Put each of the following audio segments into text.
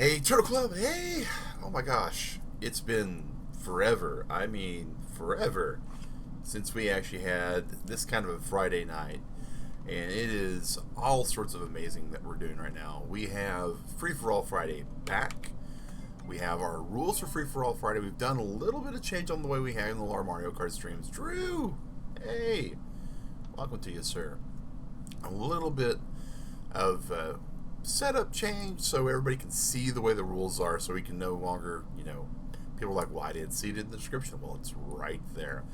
Hey, Turtle Club, hey! Oh my gosh, it's been forever. I mean, forever since we actually had this kind of a Friday night. And it is all sorts of amazing that we're doing right now. We have Free for All Friday back. We have our rules for Free for All Friday. We've done a little bit of change on the way we have in the Mario Kart streams. Drew! Hey! Welcome to you, sir. A little bit of setup change so everybody can see the way the rules are, so we can no longer, people are like, well, I didn't see it in the description. Well, it's right there.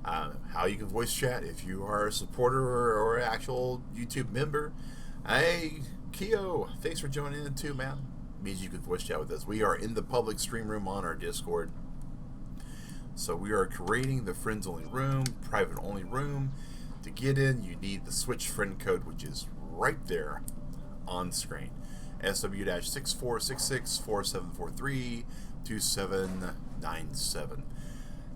How you can voice chat if you are a supporter or actual YouTube member. Hey, Keo, thanks for joining in too, man. Means you can voice chat with us. We are in the public stream room on our Discord. So we are creating the friends only room, private only room. To get in, you need the Switch friend code, which is right there on screen. SW-646647432797.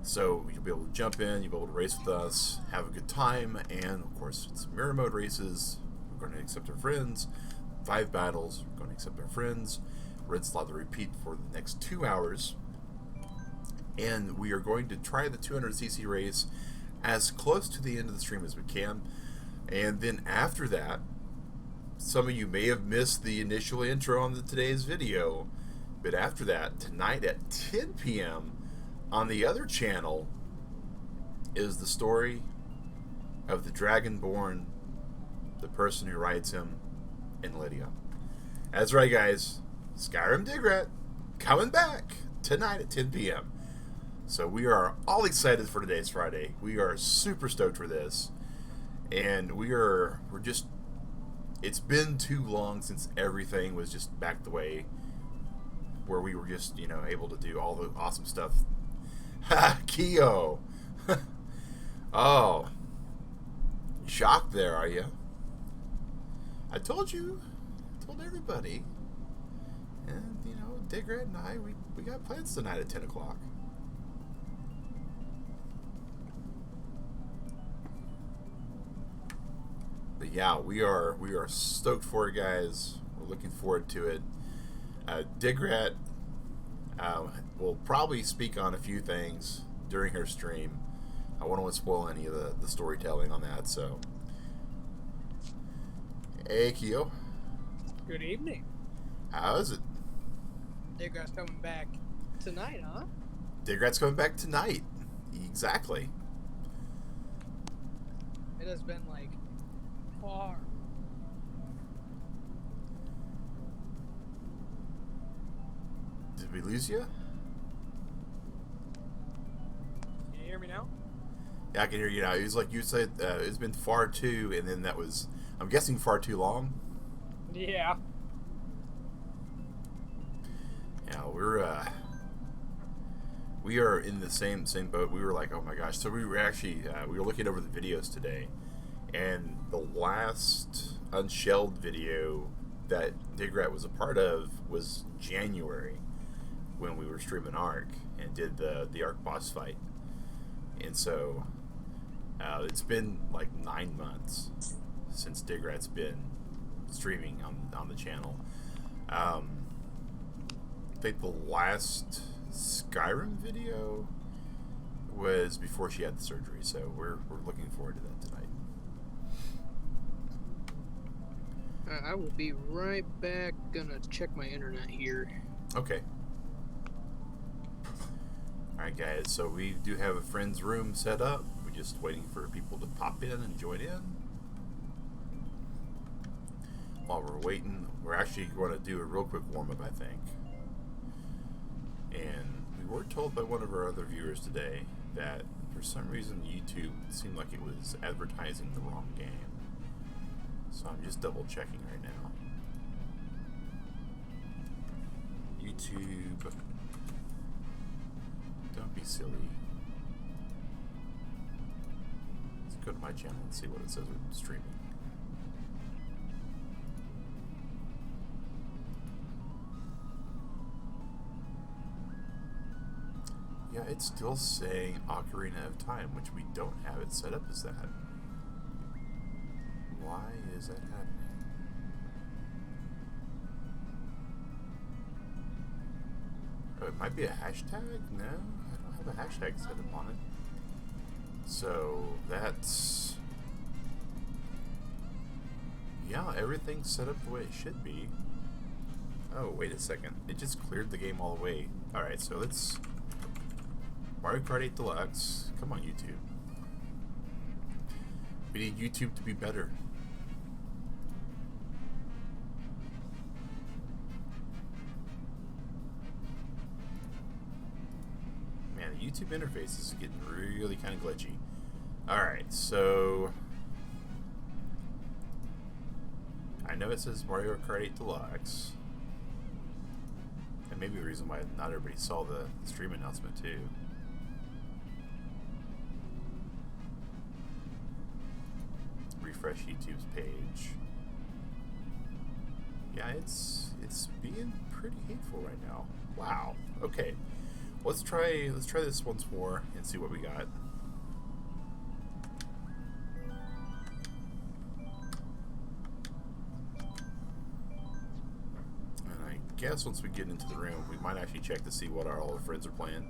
So you'll be able to jump in, you'll be able to race with us, have a good time, and of course it's mirror mode races. We're going to accept our friends. 5 battles, we're going to accept our friends. Rinse slot to repeat for the next 2 hours. And we are going to try the 200cc race as close to the end of the stream as we can. And then after that, some of you may have missed the initial intro on today's video, but after that, tonight at 10 p.m. on the other channel is the story of the Dragonborn, the person who rides him, and Lydia. That's right, guys. Skyrim Digrat coming back tonight at 10 p.m. So we are all excited for today's Friday. We are super stoked for this. And we're just, it's been too long since everything was just back the way where we were just, able to do all the awesome stuff. Ha, Keo. Oh. Shocked there, are you? I told you. I told everybody. And, Digrat and I, we got plans tonight at 10 o'clock. But yeah, we are stoked for it, guys. We're looking forward to it. Digrat will probably speak on a few things during her stream. I won't want to spoil any of the storytelling on that, so. Hey, Keo. Good evening. How is it? Digrat's coming back tonight, huh? Digrat's coming back tonight. Exactly. It has been like far. Did we lose you? Can you hear me now? Yeah, I can hear you now. It was like you said, it's been far too, and then that was, I'm guessing, far too long. Yeah. Yeah, we are in the same boat. We were like, oh my gosh. So we were actually we were looking over the videos today, and the last unshelled video that Digrat was a part of was January, when we were streaming Ark and did the Ark boss fight. And so it's been like 9 months since Digrat's been streaming on the channel. I think the last Skyrim video was before she had the surgery, so we're looking forward to that tonight. I will be right back. Gonna check my internet here. Okay. Alright, guys, so we do have a friend's room set up. We're just waiting for people to pop in and join in. While we're waiting, we're actually going to do a real quick warm-up, I think. And we were told by one of our other viewers today that for some reason YouTube seemed like it was advertising the wrong game. So I'm just double checking right now. YouTube. Don't be silly. Let's go to my channel and see what it says with streaming. Yeah, it's still saying Ocarina of Time, which we don't have it set up as that. Why is that happening? might be a hashtag. No, I don't have a hashtag set up on it. So that's, yeah, everything's set up the way it should be. Oh, wait a second. It just cleared the game all the way. Alright, so let's... Mario Kart 8 Deluxe. Come on, YouTube. We need YouTube to be better. Man, the YouTube interface is getting really kind of glitchy. Alright, so... I know it says Mario Kart 8 Deluxe. And maybe the reason why not everybody saw the stream announcement too. Refresh YouTube's page. Yeah, it's being pretty hateful right now. Wow. Okay. Let's try this once more and see what we got. I guess once we get into the room, we might actually check to see what all our friends are playing.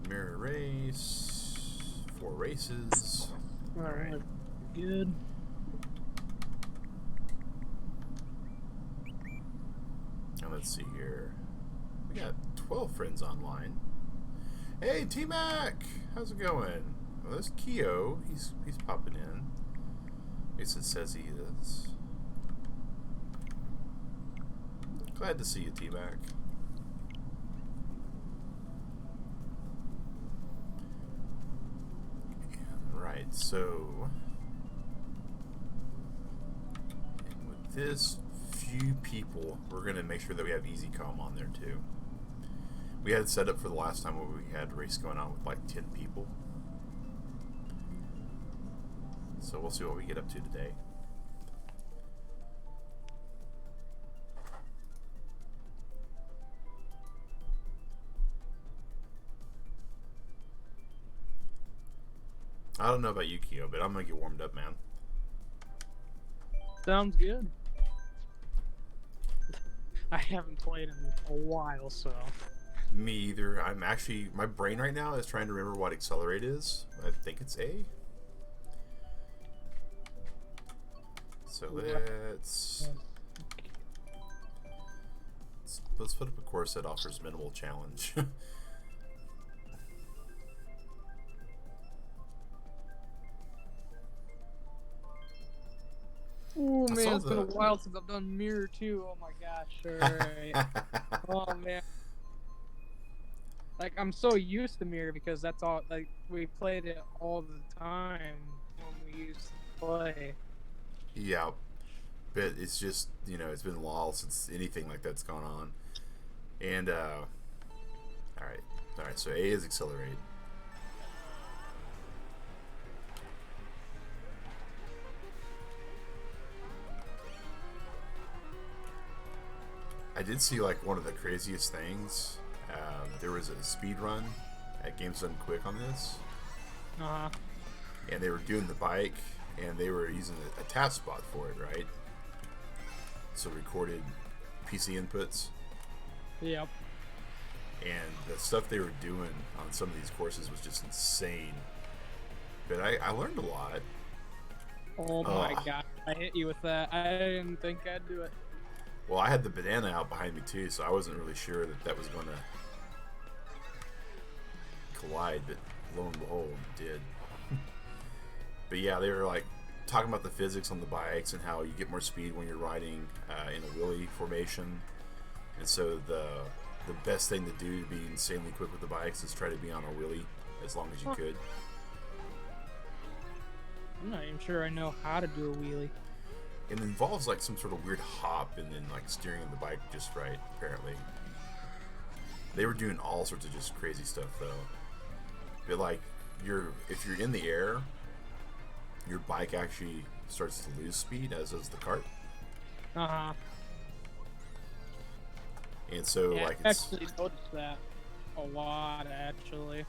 Mirror race, 4 races. Alright, good. And let's see here. We got 12 friends online. Hey, T-Mac! How's it going? Well, there's Keo. He's popping in. At least it says he is. Glad to see you, T-Mac. Right, so... And with this few people, we're going to make sure that we have EasyCom on there, too. We had it set up for the last time where we had a race going on with like 10 people. So we'll see what we get up to today. I don't know about you, Keo, but I'm gonna get warmed up, man. Sounds good. I haven't played in a while, so... Me either. I'm actually... My brain right now is trying to remember what Accelerate is. I think it's A. So let's put up a course that offers minimal challenge. Oh man, it's been a while since I've done Mirror 2. Oh my gosh, alright. Oh man. Like, I'm so used to Mirror because that's all, like, we played it all the time when we used to play. Yeah, but it's just, you know, it's been a while since anything like that's gone on. And, alright, so A is Accelerate. I did see, like, one of the craziest things. There was a speed run at Games Done Quick on this. Uh-huh. And they were doing the bike, and they were using a task spot for it, right? So recorded PC inputs. Yep. And the stuff they were doing on some of these courses was just insane. But I learned a lot. Oh my god, I hit you with that. I didn't think I'd do it. Well, I had the banana out behind me too, so I wasn't really sure that was going to collide, but lo and behold, it did. But yeah, they were like talking about the physics on the bikes and how you get more speed when you're riding in a wheelie formation. And so the best thing to do to be insanely quick with the bikes is try to be on a wheelie as long as you could. I'm not even sure I know how to do a wheelie. It involves like some sort of weird hop and then like steering the bike just right, apparently. They were doing all sorts of just crazy stuff though. But like if you're in the air, your bike actually starts to lose speed, as does the kart. Uh-huh. And so yeah, like I actually noticed that a lot actually.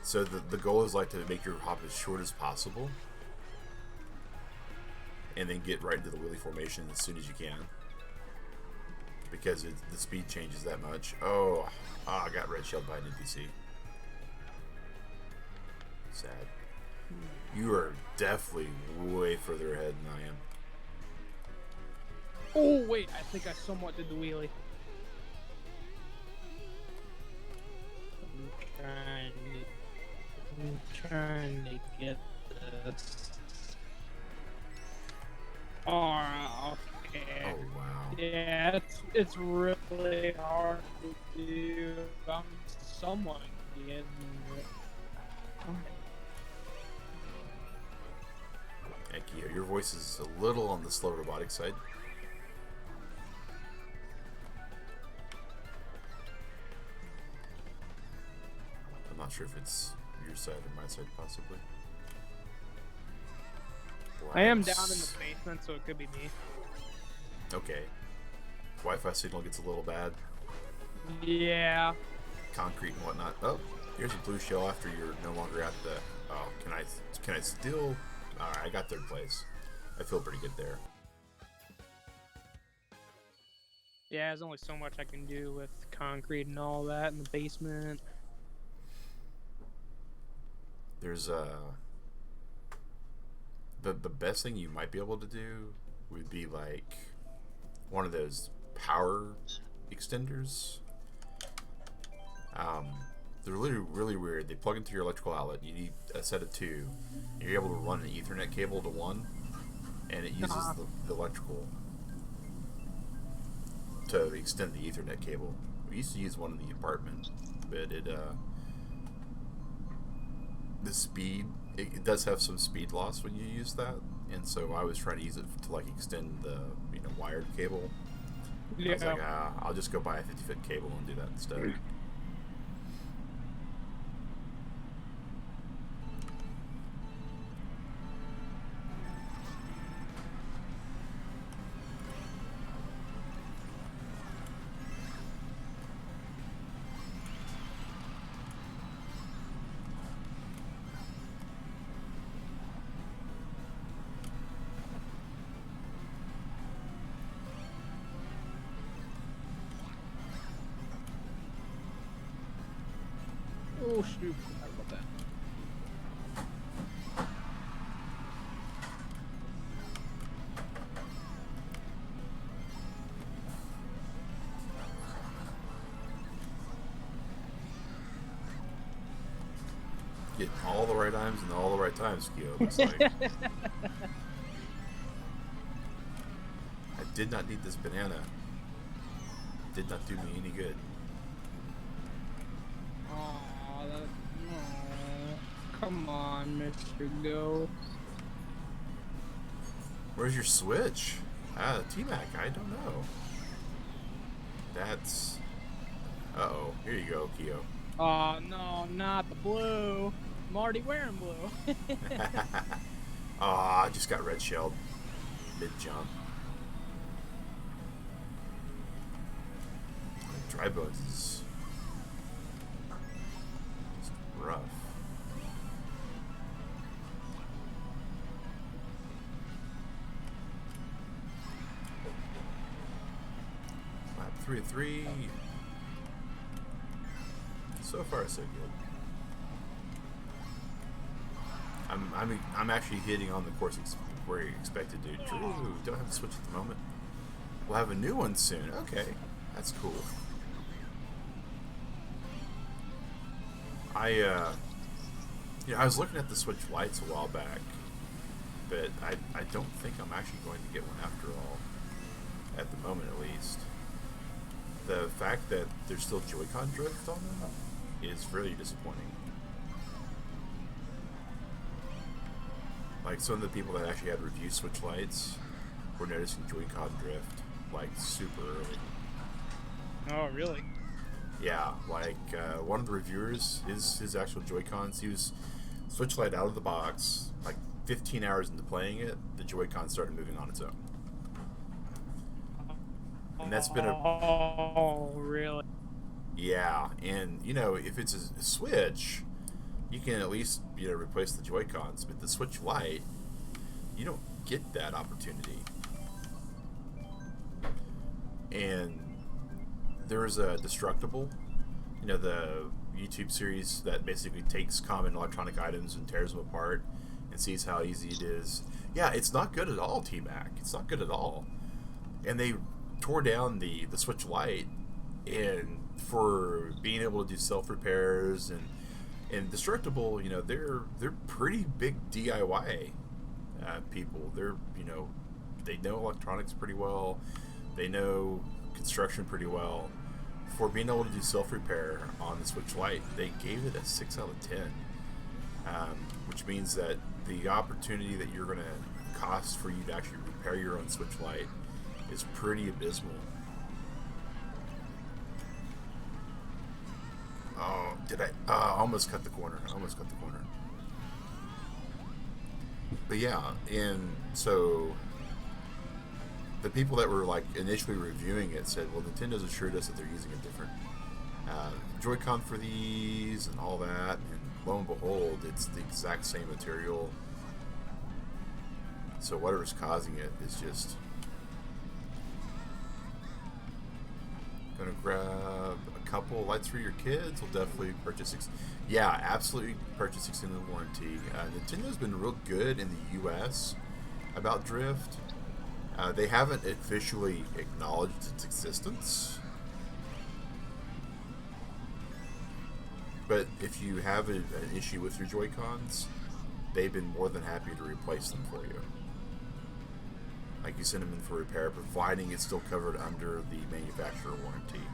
So the goal is like to make your hop as short as possible. and then get right into the wheelie formation as soon as you can. Because the speed changes that much. Oh, I got red shelled by an NPC. Sad. You are definitely way further ahead than I am. Oh, wait. I think I somewhat did the wheelie. I'm trying to get this. Oh, okay. Oh, wow. Yeah, it's really hard to do. I'm somewhat getting it. Thank you. Your voice is a little on the slow robotic side. I'm not sure if it's your side or my side, possibly. I am down in the basement, so it could be me. Okay. Wi-Fi signal gets a little bad. Yeah. Concrete and whatnot. Oh, here's a blue shell after you're no longer at the... Oh, can I still... Alright, I got third place. I feel pretty good there. Yeah, there's only so much I can do with concrete and all that in the basement. There's the best thing you might be able to do would be like one of those power extenders. They're really weird. They plug into your electrical outlet. You need a set of two. And you're able to run an Ethernet cable to one, and it uses the electrical to extend the Ethernet cable. We used to use one in the apartment, but the speed, it does have some speed loss when you use that, and so I was trying to use it to like extend the wired cable. Yeah. I was like, I'll just go buy a 50-foot cable and do that instead. Oh shoot, forgot about that. Getting all the right items and all the right times, Kyo, looks like. I did not need this banana. It did not do me any good. Come on, Mr. Go. Where's your switch? T-Mac, I don't know. That's... Uh-oh. Here you go, Kyo. Oh, no, not the blue. I'm already wearing blue. I just got red shelled. Mid-jump. Dry bones is just rough. Lap 3 of 3. So far, so good. I'm actually hitting on the course where you expected to. True, don't have to switch at the moment. We'll have a new one soon. Okay, that's cool. I was looking at the Switch lights a while back, but I don't think I'm actually going to get one after all. At the moment, at least. The fact that there's still Joy-Con drift on them is really disappointing. Like, some of the people that actually had review Switch lights were noticing Joy-Con drift, like, super early. Oh, really? Yeah, like, one of the reviewers, his actual Joy-Cons, he was Switch Lite out of the box, like, 15 hours into playing it, the Joy-Con started moving on its own. And that's been a... Oh, really? Yeah, and, if it's a Switch, you can at least, replace the Joy-Cons, but the Switch Lite, you don't get that opportunity. And there's a Destructible, you know, the YouTube series that basically takes common electronic items and tears them apart and sees how easy it is. Yeah, it's not good at all, T-Mac. It's not good at all. And they tore down the Switch Lite, and for being able to do self repairs and Destructible, you know, they're pretty big DIY people. They're, you know, they know electronics pretty well. They know construction pretty well. For being able to do self repair on the Switch Lite, they gave it a 6 out of 10, which means that the opportunity that you're going to cost for you to actually repair your own Switch Lite is pretty abysmal. Oh, did I almost cut the corner. But yeah, and so the people that were like initially reviewing it said, well, Nintendo's assured us that they're using a different Joy-Con for these and all that, and lo and behold, it's the exact same material. So whatever's causing it is just... Gonna grab a couple lights for your kids. We'll definitely purchase. Yeah, absolutely purchase extended warranty. Nintendo's been real good in the U.S. about drift. They haven't officially acknowledged its existence, but if you have an issue with your Joy-Cons, they've been more than happy to replace them for you. Like, you send them in for repair, providing it's still covered under the manufacturer warranty.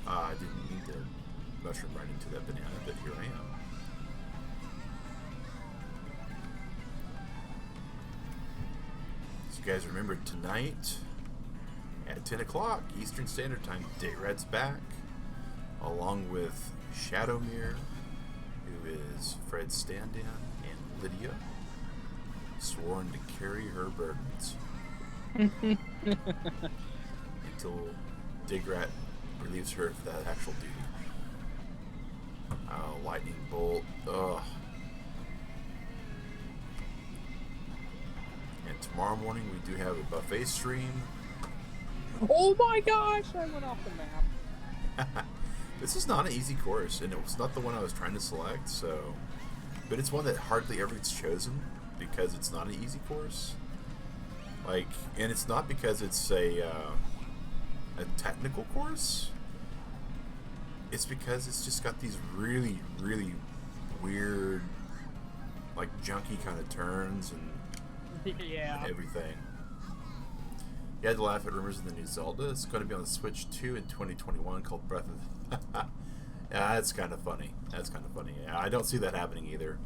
I didn't mean to mushroom right into that banana, but here I am. So you guys remember tonight at 10 o'clock Eastern Standard Time, Dayrad's back, along with Shadowmere, who is Fred's stand-in, and Lydia, sworn to carry her burdens until Digrat relieves her of that actual duty. Lightning bolt. Ugh. And tomorrow morning we do have a buffet stream. Oh my gosh, I went off the map. This is not an easy course, and it was not the one I was trying to select, so... But it's one that hardly ever gets chosen, because it's not an easy course. Like, and it's not because it's a technical course. It's because it's just got these really, really weird, like, junky kind of turns and Yeah. everything. You had to laugh at rumors of the new Zelda. It's going to be on the Switch 2 in 2021 called Breath of... Yeah, that's kind of funny. Yeah, I don't see that happening either.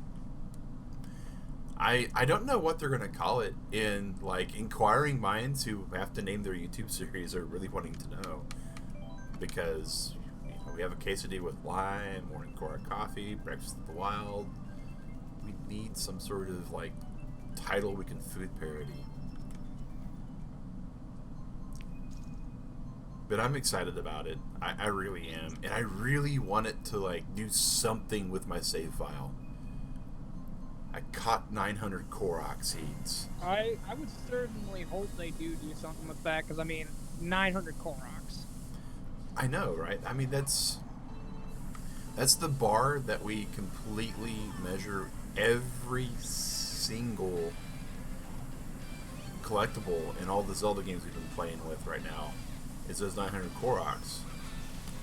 I don't know what they're going to call it. In, like, inquiring minds who have to name their YouTube series are really wanting to know. Because, you know, we have a quesadilla with lime, morning Cora coffee, breakfast at the wild. We need some sort of, like, title we can food parody. But I'm excited about it. I really am. And I really want it to, like, do something with my save file. I caught 900 Korok seeds. I would certainly hope they do something with that, because, I mean, 900 Koroks. I know, right? I mean, that's the bar that we completely measure every single collectible in all the Zelda games we've been playing with right now. Is those 900 Koroks.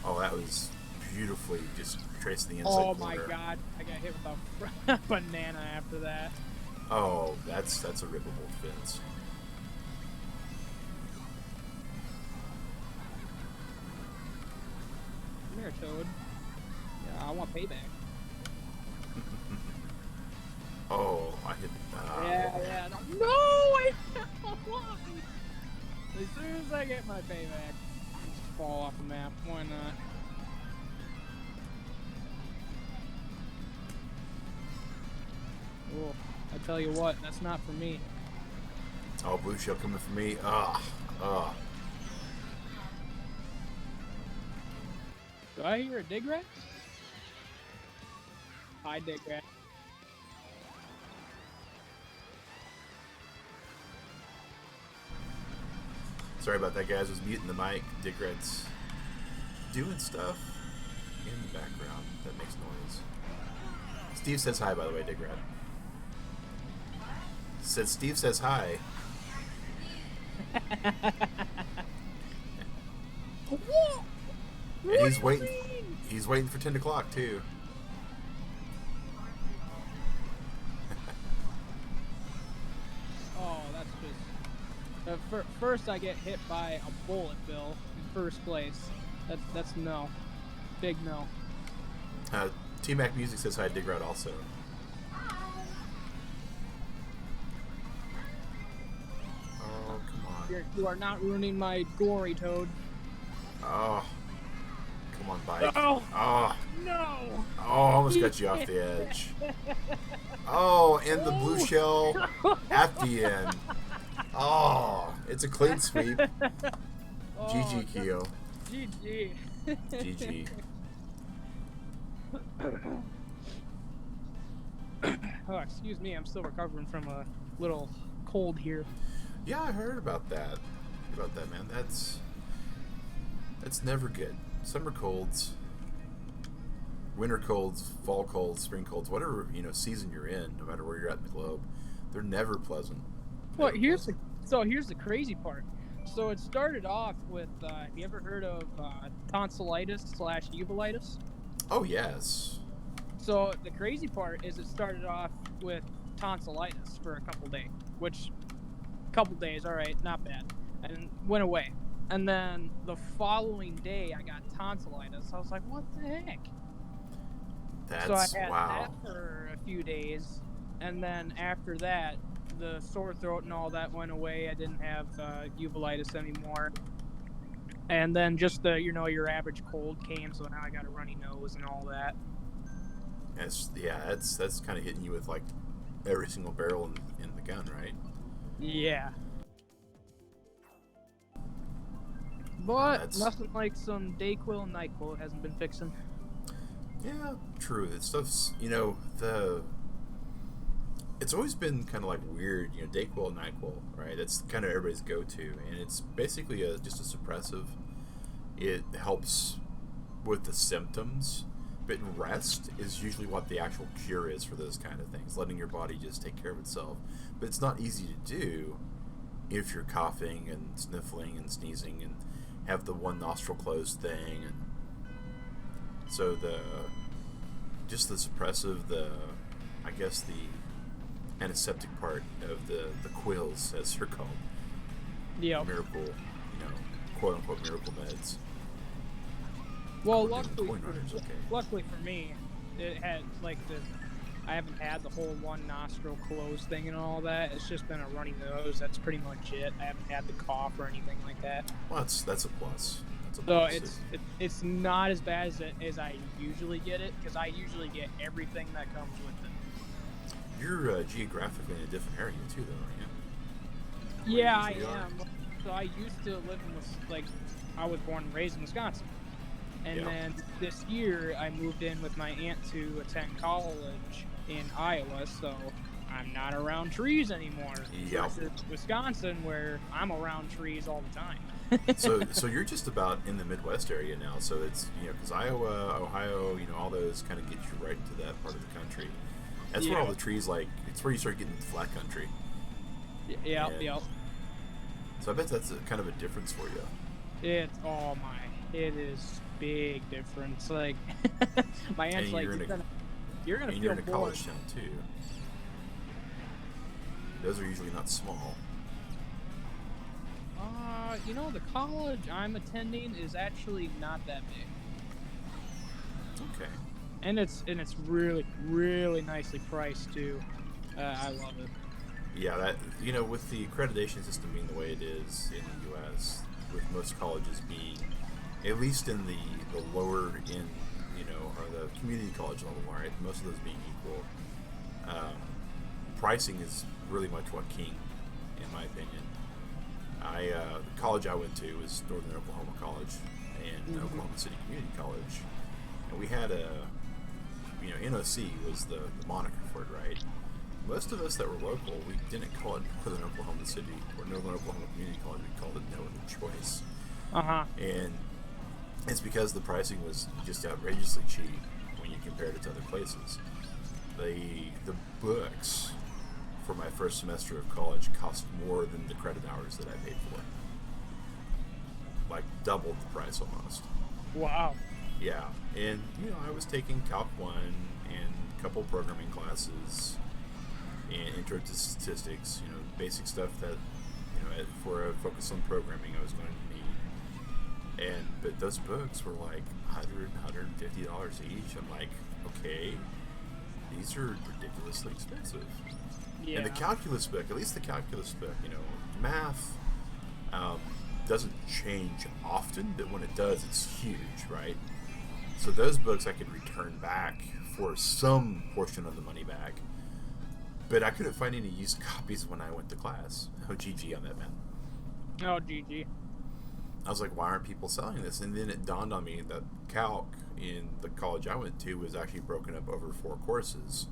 Oh, that was beautifully just tracing the inside corner. Oh my god, I got hit with a banana after that. Oh, that's a rippable fence. Come here, Toad. Yeah, I want payback. Oh, I hit... Yeah. No, I as soon as I get my payback, I just fall off the map. Why not? Oh, I tell you what, that's not for me. Oh, blue shell coming for me. Do I hear a dig rat? I dig that. Sorry about that, guys. I was muting the mic. Digrat's doing stuff in the background that makes noise. Steve says hi, by the way, Digrat. Said Steve says hi. And he's waiting. He's waiting for 10 o'clock too. Oh, that's just. First, I get hit by a bullet bill in first place. That's no, big no. T-Mac Music says hi, Digrat also. Oh, come on. You are not ruining my gory toad. Oh, come on, bike. Oh, Oh, no. oh, almost got you off the edge. Oh, and the blue shell at the end. Oh, it's a clean sweep. Oh, GG, Keo. GG. GG. Oh, excuse me. I'm still recovering from a little cold here. Yeah, I heard about that. Man. That's never good. Summer colds, winter colds, fall colds, spring colds, whatever season you're in, no matter where you're at in the globe, they're never pleasant. Well, here's the crazy part. So it started off with, have you ever heard of tonsillitis/uveitis? Oh, yes. So the crazy part is it started off with tonsillitis for a couple days, all right, not bad, and went away. And then the following day, I got tonsillitis. I was like, what the heck? So I had that for a few days, and then after that, the sore throat and all that went away. I didn't have uveitis anymore. And then just the your average cold came, so now I got a runny nose and all that. That's kind of hitting you with like every single barrel in the gun, right? Yeah. But nothing like some Dayquil and NyQuil it hasn't been fixing. Yeah, true. That stuff's it's always been kind of like weird, Dayquil and NyQuil, right? That's kind of everybody's go-to, and it's basically just a suppressive. It helps with the symptoms, but rest is usually what the actual cure is for those kind of things, letting your body just take care of itself. But it's not easy to do if you're coughing and sniffling and sneezing and have the one nostril closed thing, and so the suppressive, I guess the antiseptic part of the quills, as they're called. Yeah. Miracle, quote unquote miracle meds. Well, luckily for me, it had I haven't had the whole one nostril closed thing and all that. It's just been a runny nose. That's pretty much it. I haven't had the cough or anything like that. Well, that's a plus. So it's not as bad as I usually get it, because I usually get everything that comes with it. You're geographically in a different area too, though, aren't you? Yeah, I am. So I used to live in I was born and raised in Wisconsin. And then this year I moved in with my aunt to attend college in Iowa, so I'm not around trees anymore. Yeah. Versus Wisconsin, where I'm around trees all the time. So you're just about in the Midwest area now. So it's because Iowa, Ohio, all those kind of get you right into that part of the country. That's where all the trees it's where you start getting flat country. Yeah. So I bet that's kind of a difference for you. It is big difference. Like my aunt's like, you're gonna feel you're in a bored. college town too. Those are usually not small. The college I'm attending is actually not that big. Okay. And it's really, really nicely priced too. I love it. Yeah, that with the accreditation system being the way it is in the U.S., with most colleges being, at least in the lower end, or the community college level, right? Most of those being equal. Pricing is really much what king, in my opinion. The college I went to was Northern Oklahoma College and Oklahoma City Community College, and we had NOC was the moniker for it, right? Most of us that were local, we didn't call it Northern Oklahoma City or Northern Oklahoma Community College. We called it No Other Choice. And it's because the pricing was just outrageously cheap when you compared it to other places. The books for my first semester of college cost more than the credit hours that I paid for. Like doubled the price almost. Wow. Yeah, and I was taking Calc 1 and a couple programming classes and intro to statistics, basic stuff that for a focus on programming I was going to need. But those books were like $100, $150 each. I'm like, okay, these are ridiculously expensive. Yeah. And the calculus book, at least the calculus book, math doesn't change often, but when it does, it's huge, right? So those books I could return back for some portion of the money back, but I couldn't find any used copies when I went to class. Oh, GG on that, man. Oh, GG. I was like, why aren't people selling this? And then it dawned on me that Calc in the college I went to was actually broken up over 4 courses.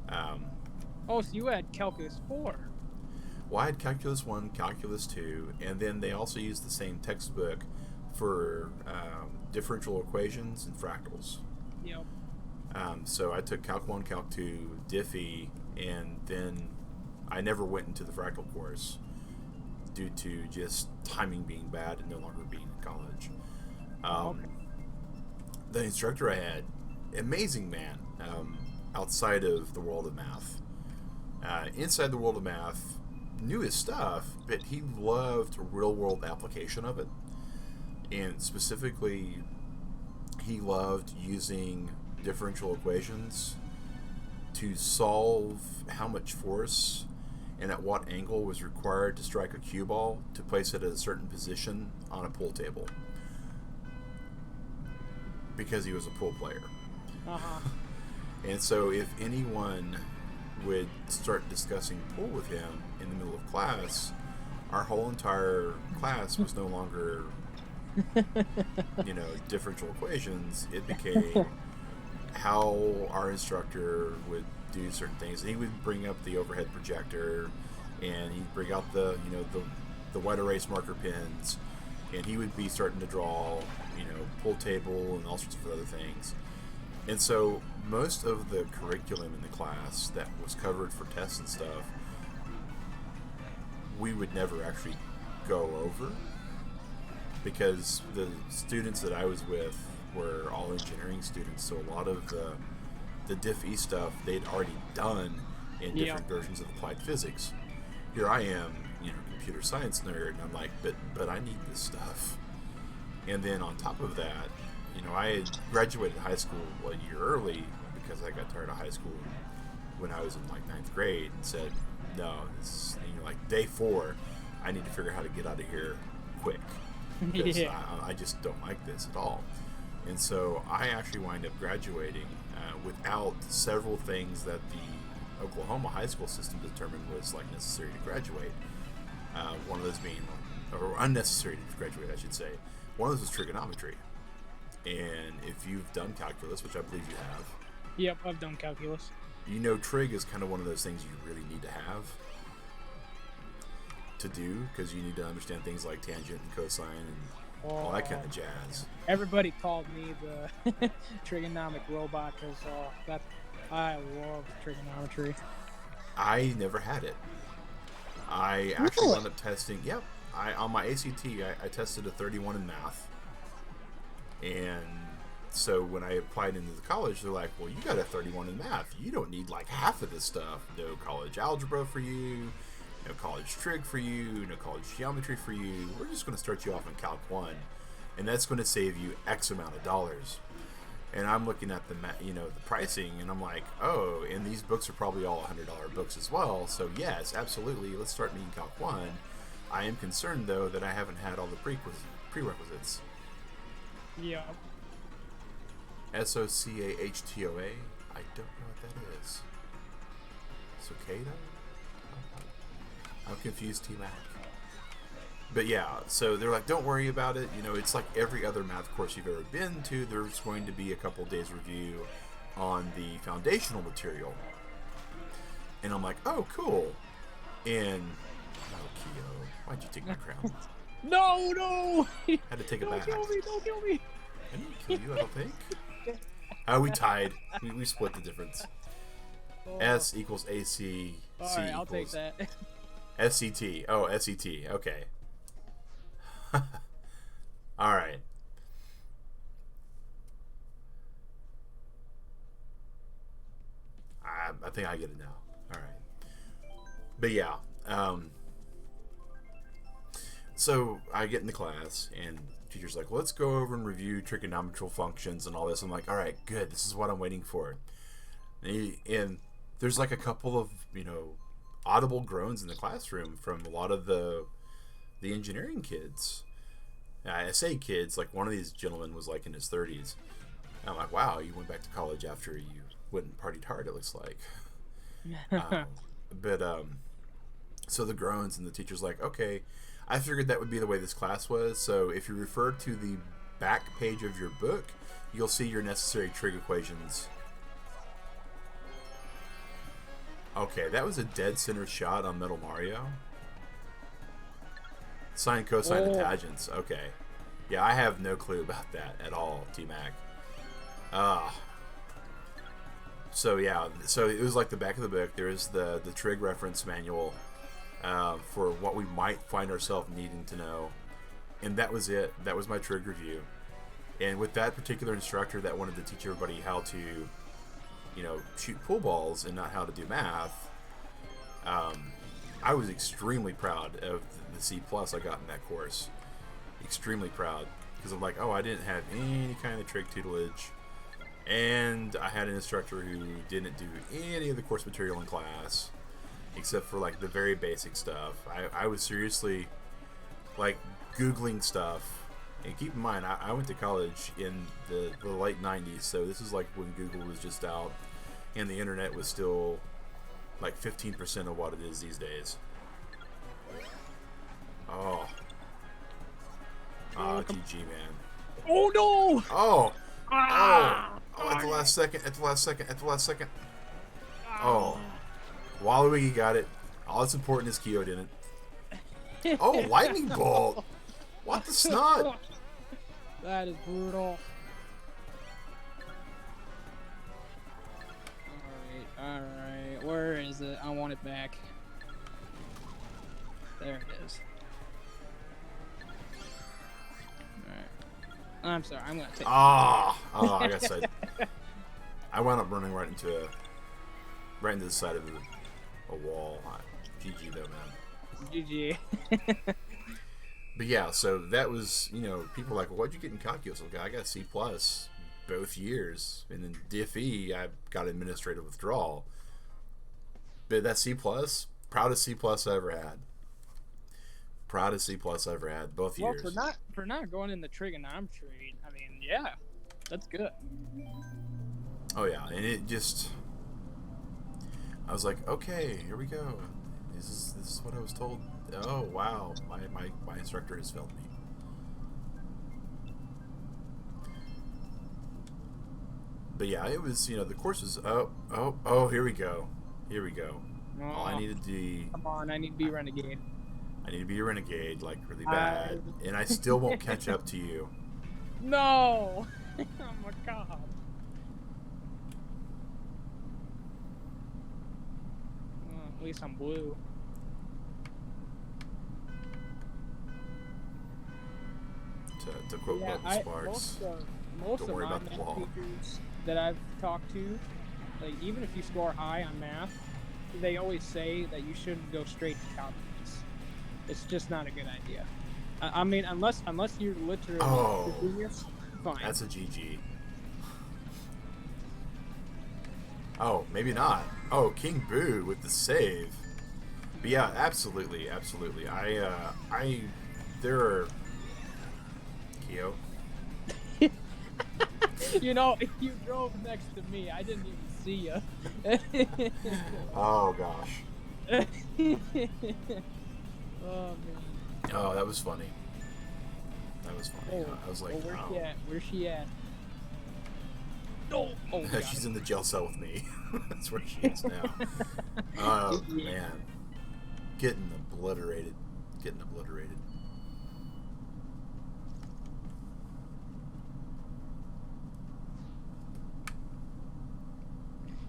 So you had Calculus 4. Well, I had Calculus 1, Calculus 2, and then they also used the same textbook for differential equations and fractals. Yep. So I took Calc 1, Calc 2, Diffie, and then I never went into the fractal course due to just timing being bad and no longer being in college. Okay. The instructor I had, amazing man, outside of the world of math. Inside the world of math, knew his stuff, but he loved real-world application of it. And specifically, he loved using differential equations to solve how much force and at what angle was required to strike a cue ball to place it at a certain position on a pool table. Because he was a pool player. And so if anyone would start discussing pool with him in the middle of class, our whole entire class was no longer differential equations. It became how our instructor would do certain things. And he would bring up the overhead projector, and he'd bring out the wet erase marker pens, and he would be starting to draw pool table and all sorts of other things. And so most of the curriculum in the class that was covered for tests and stuff, we would never actually go over, because the students that I was with were all engineering students, so a lot of the Diff-E stuff they'd already done in different versions of applied physics. Here I am, computer science nerd, and I'm like, but I need this stuff. And then on top of that, I had graduated high school a year early because I got tired of high school when I was in like 9th grade and said, no, it's like day 4, I need to figure out how to get out of here quick, because I just don't like this at all. And so I actually wind up graduating without several things that the Oklahoma high school system determined was like necessary to graduate. One of those being, or unnecessary to graduate, I should say. One of those was trigonometry. And if you've done calculus, which I believe you have. Yep, I've done calculus. Trig is kind of one of those things you really need to have to do, because you need to understand things like tangent and cosine and all that kind of jazz. Everybody called me the trigonomic robot because I love trigonometry. I never had it. I actually wound up testing. Yep, on my ACT, I tested a 31 in math. And so when I applied into the college, they're like, well, you got a 31 in math. You don't need like half of this stuff. No college algebra for you, no college trig for you, no college geometry for you. We're just going to start you off in Calc 1, and that's going to save you X amount of dollars. And I'm looking at the pricing, and I'm like, oh, and these books are probably all $100 books as well. So yes, absolutely, let's start me in Calc 1. I am concerned, though, that I haven't had all the prerequisites. Yeah. SOCAHTOA. I don't know what that is. Cicada? I'm confused, T-Mac. But yeah, so they're like, don't worry about it. It's like every other math course you've ever been to. There's going to be a couple days review, on the foundational material. And I'm like, oh, cool. And, oh, Keo, why'd you take my crown? No! Had to take it back. Don't kill me! I didn't kill you, I don't think. Oh, we tied. We split the difference. S equals AC. C Alright, I'll take equals that. SCT. Oh, SCT. Okay. Alright. I think I get it now. Alright. But yeah. So I get into class, and teacher's like, well, let's go over and review trigonometrical functions and all this. I'm like, alright, good. This is what I'm waiting for. And there's like a couple of, audible groans in the classroom from a lot of the engineering kids. I say kids, like one of these gentlemen was like in his 30s. I'm like, wow, you went back to college after you went and partied hard, it looks like. So the groans, and the teacher's like, okay, I figured that would be the way this class was. So if you refer to the back page of your book, you'll see your necessary trig equations. Okay, that was a dead center shot on Metal Mario. Sine, cosine, and tangents. Okay. Yeah, I have no clue about that at all, T-Mac. So yeah, so it was like the back of the book. There is the trig reference manual for what we might find ourselves needing to know. And that was it. That was my trig review. And with that particular instructor that wanted to teach everybody how to, shoot pool balls and not how to do math, I was extremely proud of the C+ I got in that course. Extremely proud. Because I'm like, oh, I didn't have any kind of trig tutelage. And I had an instructor who didn't do any of the course material in class, except for like the very basic stuff. I was seriously like Googling stuff. And keep in mind, I went to college in the late 90s, so this is like when Google was just out and the internet was still like 15% of what it is these days. Oh, GG, man. Oh no! Oh, at the last second. Oh, Waluigi got it. All that's important is Keo didn't. Oh, lightning bolt! What the snot? That is brutal. Alright, where is it? I want it back. There it is. Alright. I'm sorry, I'm gonna take I got sight. I wound up running right into the side of a wall. GG though, man. GG. But yeah, so that was, people were like, well, what'd you get in calculus? I got C+ both years. And then DFE, I got administrative withdrawal. But that C+, proudest C+ I ever had. Proudest C+ I ever had, both years. For not going in the trigonometry, I mean, yeah, that's good. Oh yeah, and it just, I was like, okay, here we go. This is what I was told. Oh wow, my instructor has failed me. But yeah, it was, the course was, here we go. Oh, All I needed to be... Come on, I need to be renegade. I need to be a renegade, like, really bad. And I still won't catch up to you. No! Oh my god. At least I'm blue. To quote Button Sparks, most don't of worry my about the math wall. teachers that I've talked to, like, even if you score high on math, they always say that you shouldn't go straight to calculus. It's just not a good idea. I mean, unless you're literally a genius, fine. That's a GG. Oh, maybe not. Oh, King Boo with the save. But yeah, absolutely. There are... Keo? You drove next to me. I didn't even see you. Oh, gosh. Oh, man. Oh, that was funny. I was like, where's she at? Oh She's in the jail cell with me. That's where she is now. Oh, man. Getting obliterated.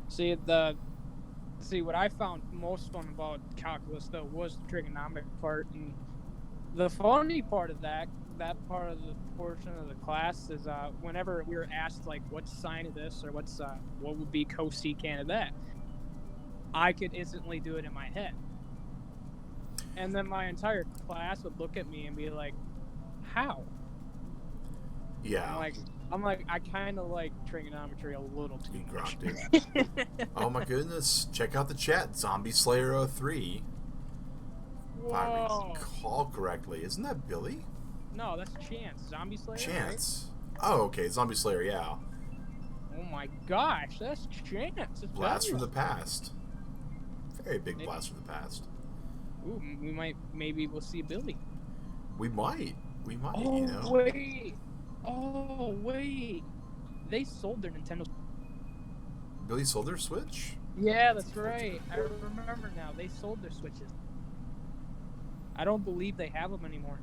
See, what I found most fun about calculus, though, was the trigonometric part. And the funny part of that part of the portion of the class is whenever we were asked, like, what's sine of this or what would be cosecant of that, I could instantly do it in my head. And then my entire class would look at me and be like, how? Yeah. I'm like, I kind of like trigonometry a little too much. Dude. Oh my goodness. Check out the chat. Zombie Slayer 03. If I recall correctly. Isn't that Billy? No, that's Chance. Zombie Slayer? Chance. Right? Oh, okay. Zombie Slayer, yeah. Oh my gosh, that's Chance. It's blast from the past. Very big blast from the past. Ooh, maybe we'll see Billy. We might. Oh, you know. Wait. Oh, wait. They sold their Nintendo. Billy sold their Switch? Yeah, that's right. I remember now. They sold their Switches. I don't believe they have them anymore.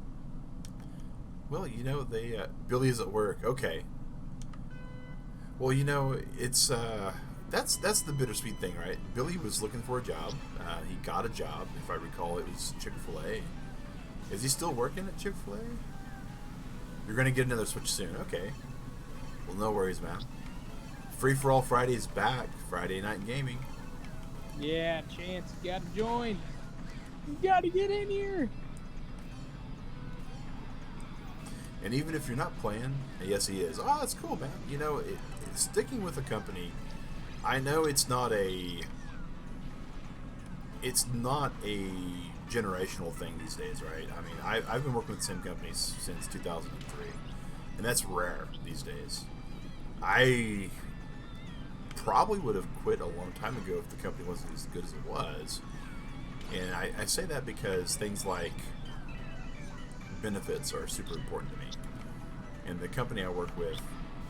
Well, you know, Billy's at work. Okay. Well, you know, it's that's the bittersweet thing, right? Billy was looking for a job. He got a job. If I recall, it was Chick-fil-A. Is he still working at Chick-fil-A? You're going to get another Switch soon. Okay. Well, no worries, man. Free for All Friday's back. Friday night gaming. Yeah, Chance, you got to join. You got to get in here. And even if you're not playing, yes, he is. Oh, that's cool, man. You know, sticking with a company, I know it's not a generational thing these days, right? I mean, I've been working with the same companies since 2003, and that's rare these days. I probably would have quit a long time ago if the company wasn't as good as it was. And I say that because things like benefits are super important to me. And the company I work with,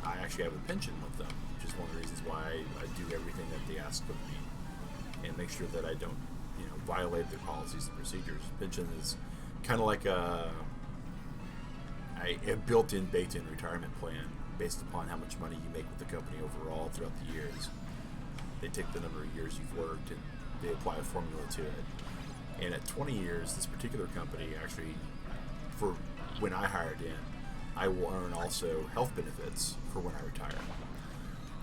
I actually have a pension with them, which is one of the reasons why I do everything that they ask of me and make sure that I don't, violate their policies and procedures. Pension is kind of like a built-in, baked-in retirement plan based upon how much money you make with the company overall throughout the years. They take the number of years you've worked and they apply a formula to it. And at 20 years, this particular company actually, for when I hired in, I will earn also health benefits for when I retire.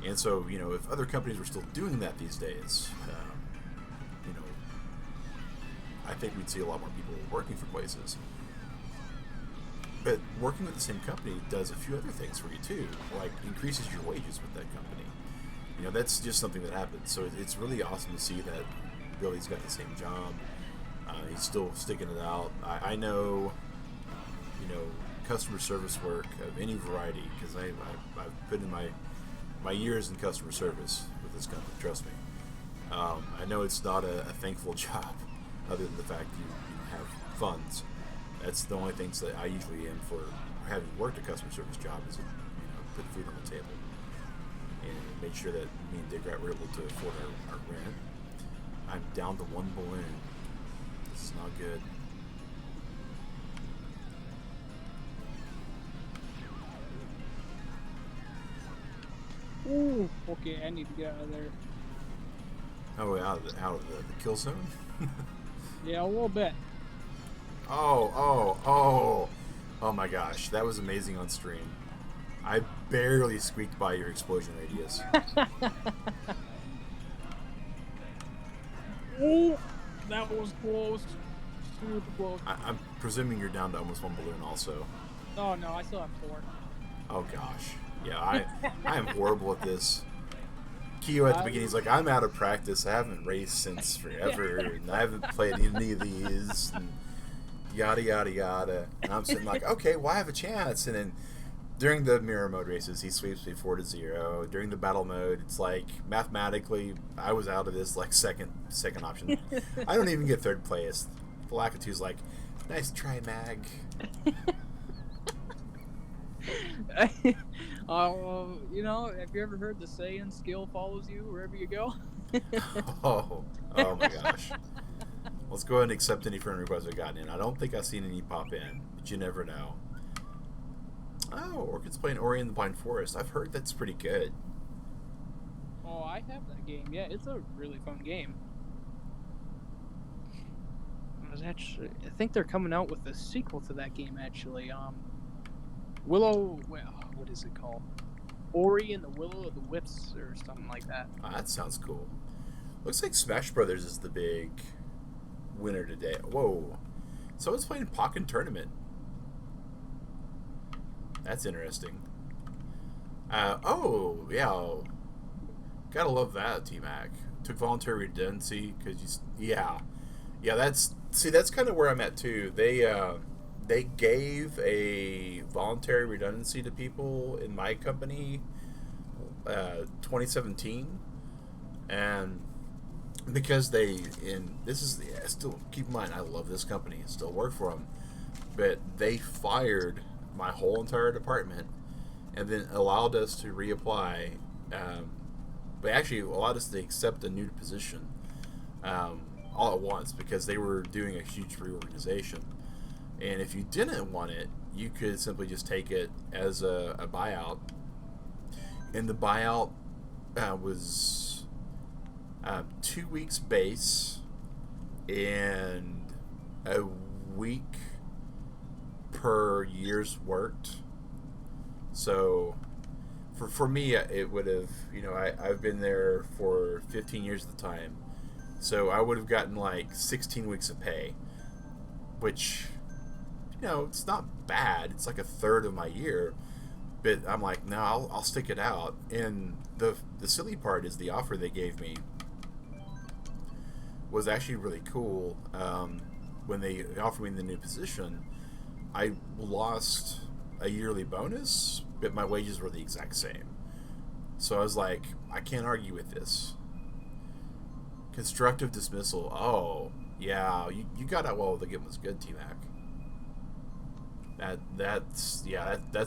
And so, if other companies were still doing that these days, I think we'd see a lot more people working for places. But working with the same company does a few other things for you too, like increases your wages with that company. That's just something that happens. So it's really awesome to see that Billy's got the same job. He's still sticking it out. I know, customer service work of any variety, because I've put in my years in customer service with this company, trust me. I know it's not a thankful job, other than the fact you have funds. That's the only things that I usually am for having worked a customer service job is put food on the table and make sure that me and Dick were able to afford our rent. I'm down to one balloon. This is not good. Ooh, okay, I need to get out of there. Oh, out of the kill zone? Yeah, a little bit. Oh my gosh, that was amazing on stream. I barely squeaked by your explosion radius. Oh, that was close. Super close. I'm presuming you're down to almost one balloon also. Oh no, I still have 4. Oh gosh. Yeah, I am horrible at this. Kyo at the beginning is like, I'm out of practice. I haven't raced since forever, and I haven't played any of these, and yada yada yada. And I'm sitting like, okay, well, I have a chance. And then during the mirror mode races, he sweeps me 4-0. During the battle mode, it's like mathematically, I was out of this like second option. I don't even get third place. Blackatu's like, nice try, Mag. Have you ever heard the saying, skill follows you wherever you go? Oh my gosh. Let's go ahead and accept any friend requests I've gotten in. I don't think I've seen any pop in, but you never know. Oh, Orchid's playing Ori and the Blind Forest. I've heard that's pretty good. Oh, I have that game. Yeah, it's a really fun game. I think they're coming out with a sequel to that game, actually. What is it called? Ori and the Willow of the Wisps, or something like that. Oh, that sounds cool. Looks like Smash Brothers is the big winner today. Whoa. Someone's playing Pokken Tournament. That's interesting. Oh, yeah. Gotta love that, T-Mac. Took voluntary redundancy because yeah, that's kind of where I'm at too. They gave a voluntary redundancy to people in my company 2017, and because still keep in mind, I love this company, still work for them, but they fired my whole entire department and then allowed us to reapply. They actually allowed us to accept a new position all at once because they were doing a huge reorganization. And if you didn't want it, you could simply just take it as a buyout. And the buyout was 2 weeks base and a week per year's worked. So for me, it would have, I've been there for 15 years at the time. So I would have gotten like 16 weeks of pay, which, it's not bad. It's like a third of my year. But I'm like, no, I'll stick it out. And the silly part is the offer they gave me was actually really cool. When they offered me the new position, I lost a yearly bonus, but my wages were the exact same. So I was like, I can't argue with this. Constructive dismissal. Oh, yeah, you got out well. The game was good, T-Mac. That's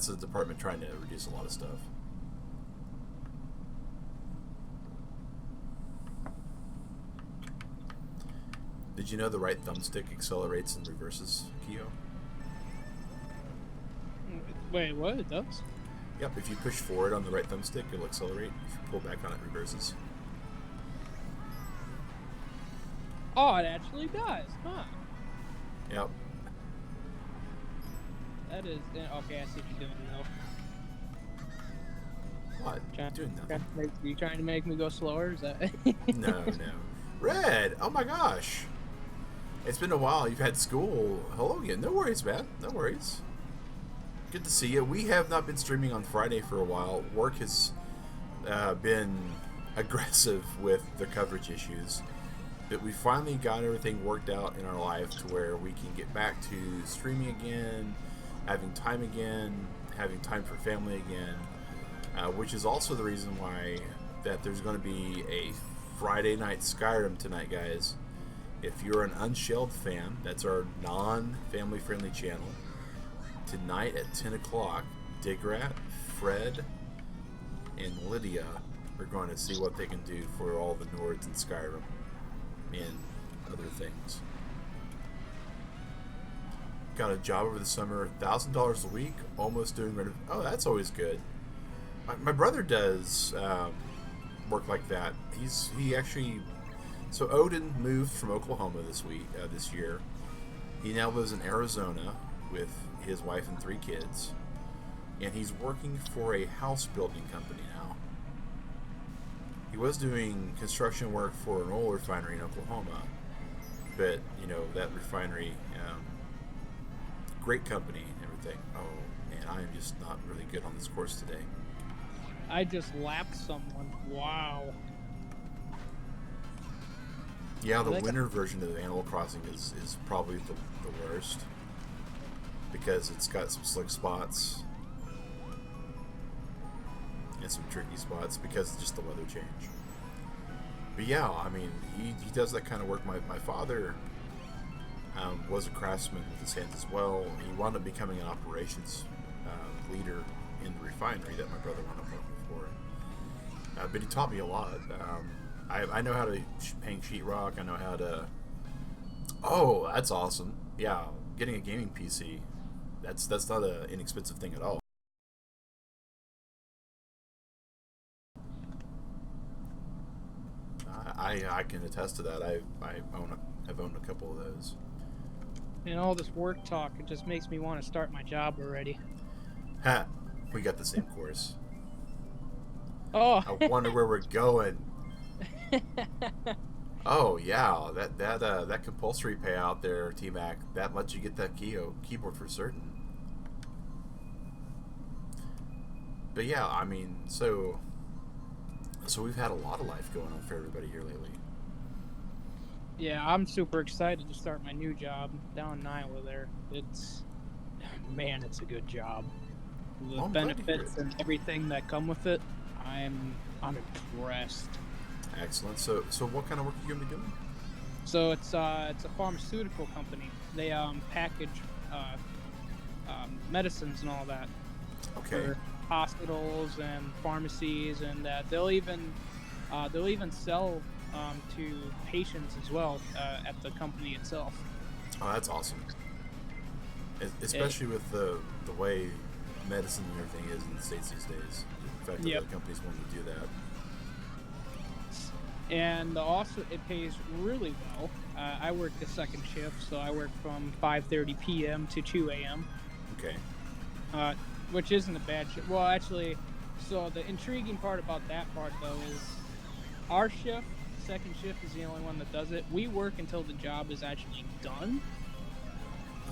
a department trying to reduce a lot of stuff. Did you know the right thumbstick accelerates and reverses, Kyo? Wait, what? It does? Yep, if you push forward on the right thumbstick, it'll accelerate. If you pull back on it, it reverses. Oh, it actually does, huh? Yep. That is... Okay, I see what you're doing now. What? Doing nothing. You trying to make me go slower? Is that... No. Red! Oh my gosh! It's been a while. You've had school. Hello again. No worries, man. No worries. Good to see you. We have not been streaming on Friday for a while. Work has been aggressive with the coverage issues. But we finally got everything worked out in our life to where we can get back to streaming again, having time for family again, which is also the reason why that there's going to be a Friday night Skyrim tonight, guys. If you're an Unshelled fan, that's our non-family friendly channel. Tonight at 10 o'clock, Digrat, Fred, and Lydia are going to see what they can do for all the Nords in Skyrim and other things. Got a job over the summer, $1,000 a week, almost doing oh, that's always good. My brother does work like that. He actually, so Odin moved from Oklahoma this year. He now lives in Arizona with his wife and 3 kids, and he's working for a house building company now. He was doing construction work for an oil refinery in Oklahoma, but that refinery, great company and everything. Oh man, I am just not really good on this course today. I just lapped someone. Wow. Yeah, the winter version of Animal Crossing is probably the worst because it's got some slick spots and some tricky spots because of just the weather change. But yeah, I mean, he does that kind of work. My father was a craftsman with his hands as well. He wound up becoming an operations leader in the refinery that my brother wound up working for. But he taught me a lot. I know how to hang sheetrock. I know how to. Oh, that's awesome! Yeah, getting a gaming PC. That's not an inexpensive thing at all. I can attest to that. I've owned a couple of those. And all this work talk, it just makes me want to start my job already. Ha! We got the same course. Oh. I wonder where we're going. Oh yeah, that compulsory payout there, T-Mac, that lets you get that keyboard for certain. But yeah, I mean, so we've had a lot of life going on for everybody here lately. Yeah, I'm super excited to start my new job down in Iowa there. It's a good job. The benefits and everything that come with it, I'm impressed. Excellent. So what kind of work are you gonna be doing? So it's a pharmaceutical company. They package medicines and all that. Okay. For hospitals and pharmacies, and they'll even sell to patients as well at the company itself. Oh, that's awesome. Especially with the way medicine and everything is in the States these days. The fact that the companies want to do that. And also, it pays really well. I work the second shift, so I work from 5:30 p.m. to 2 a.m. Okay. Which isn't a bad shift. Well, actually, so the intriguing part about that part, though, is our shift, second shift, is the only one that does it. We work until the job is actually done.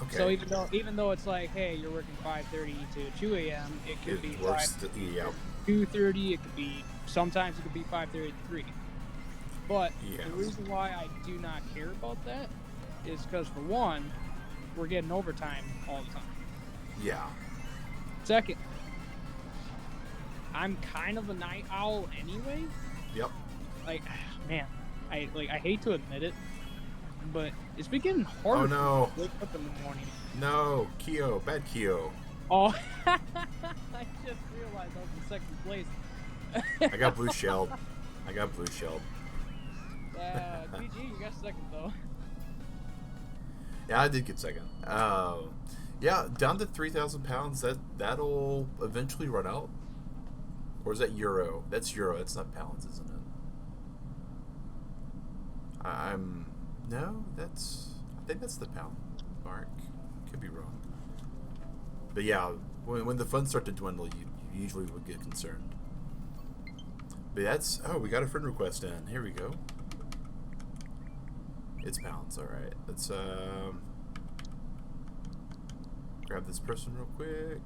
Okay. So even though it's like, hey, you're working 5:30 to 2 a.m., it could be 2:30. It could be sometimes it could be 5:30 to 3. But the reason why I do not care about that is because, for one, we're getting overtime all the time. Yeah. Second, I'm kind of a night owl anyway. Yep. Like, man, I hate to admit it, but it's been getting harder to wake up in the morning. No, Keo, bad Keo. Oh, I just realized I was in second place. I got blue shelled. GG, you got second though. Yeah, I did get second. Yeah, down to 3,000 pounds. That'll eventually run out. Or is that euro? That's euro. That's not pounds, isn't it? No, I think that's the pound mark. Could be wrong. But yeah, when the funds start to dwindle, you usually would get concerned. But we got a friend request in. Here we go. It's pounds, alright. Let's grab this person real quick.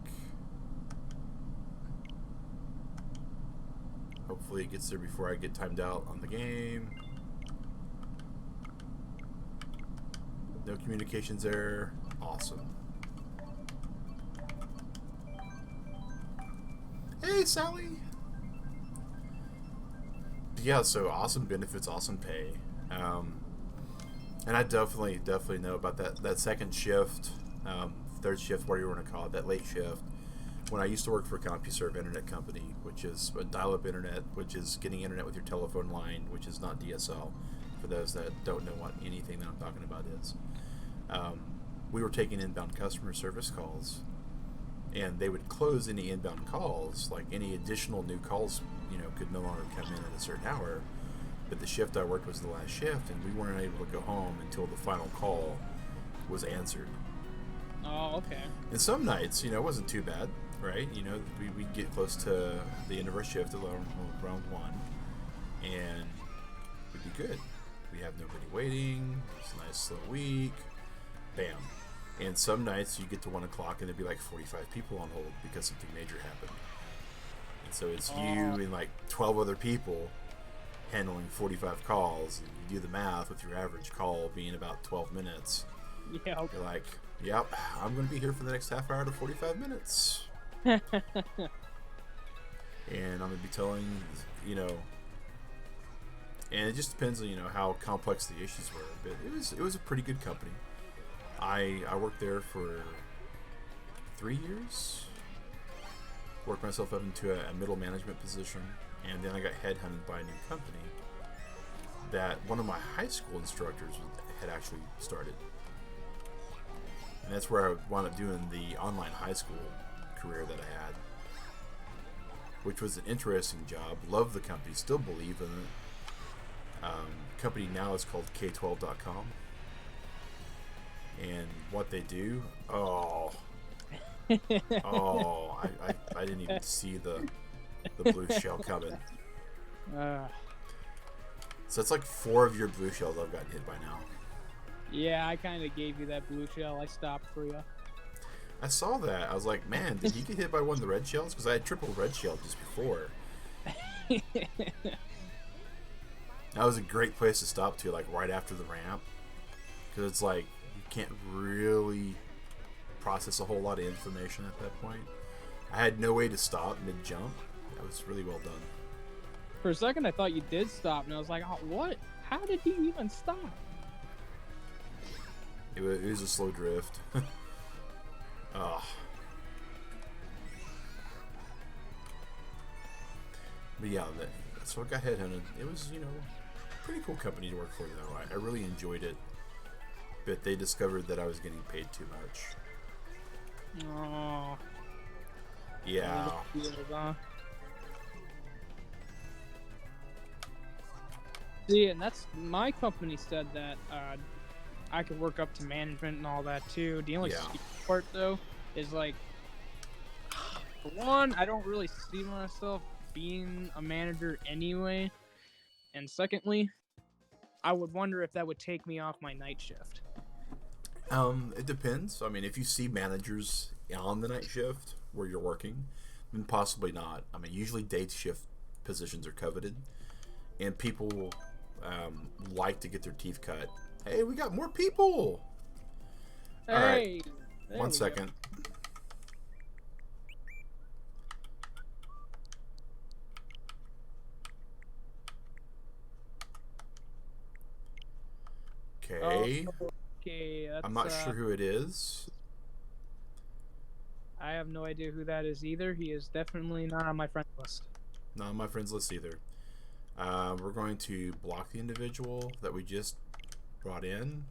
Hopefully it gets there before I get timed out on the game. No communications error. Awesome. Hey, Sally! Yeah, so awesome benefits, awesome pay. And I definitely know about that second shift, third shift, whatever you want to call it, that late shift. When I used to work for a CompuServe internet company, which is a dial-up internet, which is getting internet with your telephone line, which is not DSL, for those that don't know what anything that I'm talking about is. We were taking inbound customer service calls, and they would close any inbound calls, like any additional new calls, could no longer come in at a certain hour. But the shift I worked was the last shift, and we weren't able to go home until the final call was answered. Oh, okay. And some nights, it wasn't too bad, right? We'd get close to the end of our shift around 1, and we'd be good. We have nobody waiting. It's a nice slow week. Bam. And some nights you get to 1 o'clock and there'd be like 45 people on hold because something major happened. And so it's you and like 12 other people handling 45 calls, and you do the math with your average call being about 12 minutes. Yeah. Okay. You're like, yep, I'm going to be here for the next half hour to 45 minutes. And I'm going to be telling, and it just depends on, how complex the issues were. But it was a pretty good company. I worked there for 3 years. worked myself up into a middle management position, and then I got headhunted by a new company that one of my high school instructors had actually started. And that's where I wound up doing the online high school career that I had, which was an interesting job. Love the company, still believe in it. Company now is called K12.com. And what they do, I didn't even see the blue shell coming. So it's like 4 of your blue shells I've gotten hit by now. Yeah, I kind of gave you that blue shell. I stopped for you. I saw that. I was like, man, did he get hit by one of the red shells? Because I had triple red shell just before. That was a great place to stop to, like right after the ramp. Because it's like, you can't really process a whole lot of information at that point. I had no way to stop mid-jump. That was really well done. For a second, I thought you did stop, and I was like, oh, what? How did you even stop? It was a slow drift. Oh. But yeah, so I got headhunted. It was, pretty cool company to work for, though. I really enjoyed it. But they discovered that I was getting paid too much. Oh. Yeah. See, and that's my company said that I could work up to management and all that too. The only part though is like, for one, I don't really see myself being a manager anyway, and secondly, I would wonder if that would take me off my night shift. It depends. I mean, if you see managers on the night shift where you're working, then possibly not. I mean, usually day shift positions are coveted, and people like to get their teeth cut. Hey, we got more people. Hey, all right. 1 second. Okay. Okay. I'm not sure who it is. I have no idea who that is either. He is definitely not on my friend list. Not on my friends list either. We're going to block the individual that we just brought in.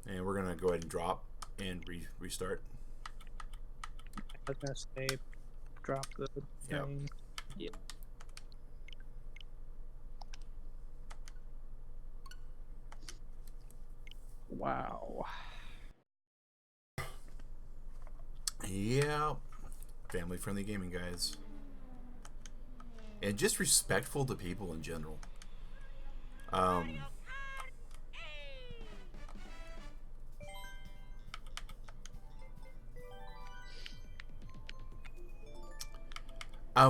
And we're going to go ahead and drop and restart. I was going to say drop the thing. Yep. Wow. Yeah. Family-friendly gaming, guys. And just respectful to people in general.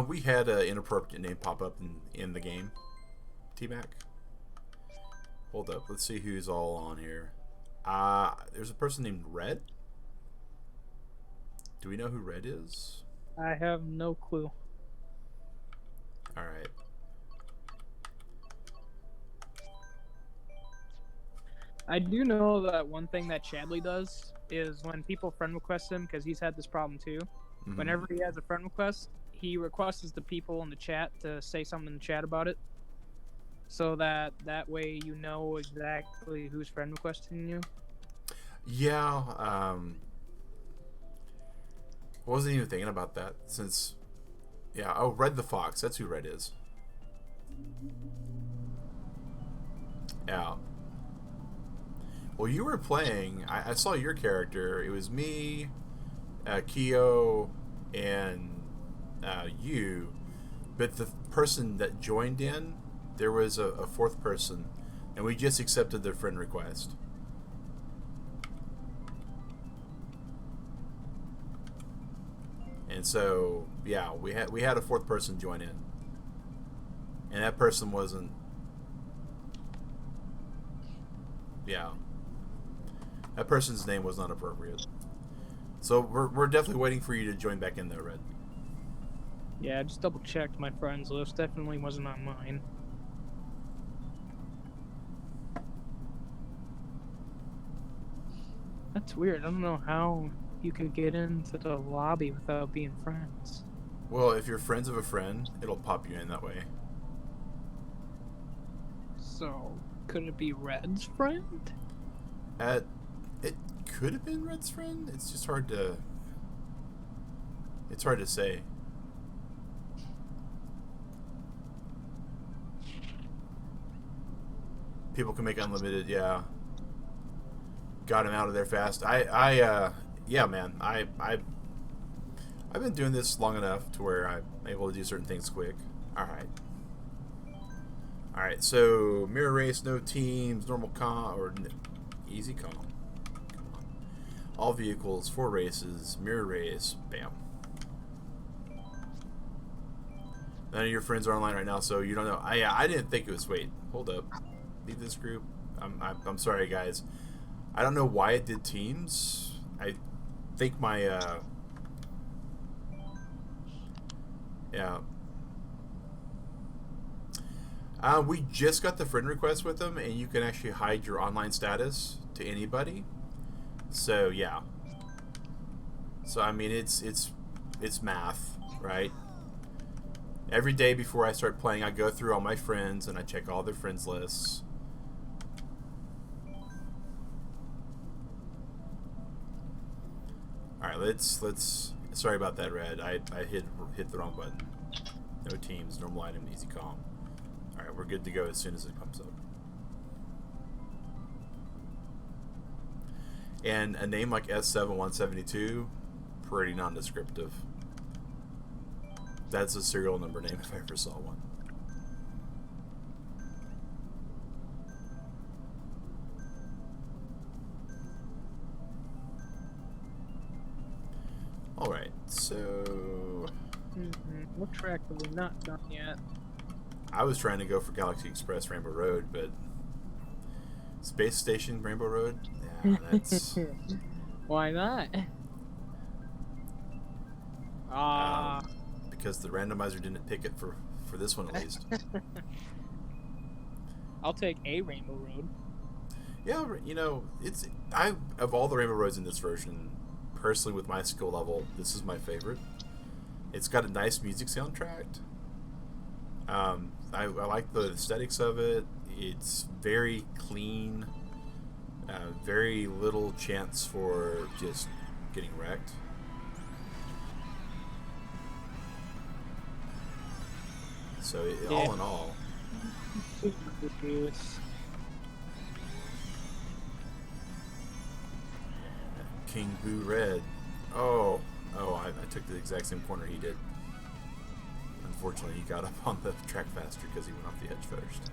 We had an inappropriate name pop up in the game. T-Mac. Hold up. Let's see who's all on here. There's a person named Red. Do we know who Red is? I have no clue. Alright. I do know that one thing that Chadley does is when people friend request him, because he's had this problem too. Mm-hmm. Whenever he has a friend request, he requests the people in the chat to say something in the chat about it. So that way you know exactly who's friend requesting you. Yeah, I wasn't even thinking about that since... Yeah, oh, Red the Fox. That's who Red is. Yeah. Well, you were playing... I saw your character. It was me, Keo, and you. But the person that joined in, there was a fourth person, and we just accepted their friend request. And so, yeah, we had a fourth person join in, and that person wasn't. Yeah, that person's name was not appropriate. So we're definitely waiting for you to join back in there, Red. Yeah, I just double checked my friends list. Definitely wasn't on mine. That's weird. I don't know how you could get into the lobby without being friends. Well, if you're friends of a friend, it'll pop you in that way. So, could it be Red's friend? It could have been Red's friend. It's just hard to... It's hard to say. People can make unlimited, yeah. Got him out of there fast. Yeah, man. I've been doing this long enough to where I'm able to do certain things quick. Alright, so mirror race, no teams, normal com, or easy com. Come on. All vehicles, 4 races, mirror race, bam. None of your friends are online right now, so you don't know. I didn't think it was. Wait, hold up. Leave this group. I'm sorry, guys. I don't know why it did teams. I think my yeah. We just got the friend request with them, and you can actually hide your online status to anybody. So yeah. So I mean, it's math, right? Every day before I start playing, I go through all my friends and I check all their friends lists. All right, let's. Sorry about that, Red. I hit the wrong button. No teams, normal item, easy calm. All right, we're good to go as soon as it comes up. And a name like S7172, pretty nondescriptive. That's a serial number name if I ever saw one. Alright, so... What track have we not done yet? I was trying to go for Galaxy Express Rainbow Road, but... Space Station Rainbow Road? Yeah, that's... Why not? Because the randomizer didn't pick it for this one at least. I'll take a Rainbow Road. Yeah, you know, of all the Rainbow Roads in this version, personally with my skill level, this is my favorite. It's got a nice music soundtrack. I like the aesthetics of it. It's very clean. Very little chance for just getting wrecked. So all in all, King Boo Red. Oh, I took the exact same corner he did. Unfortunately, he got up on the track faster because he went off the edge first.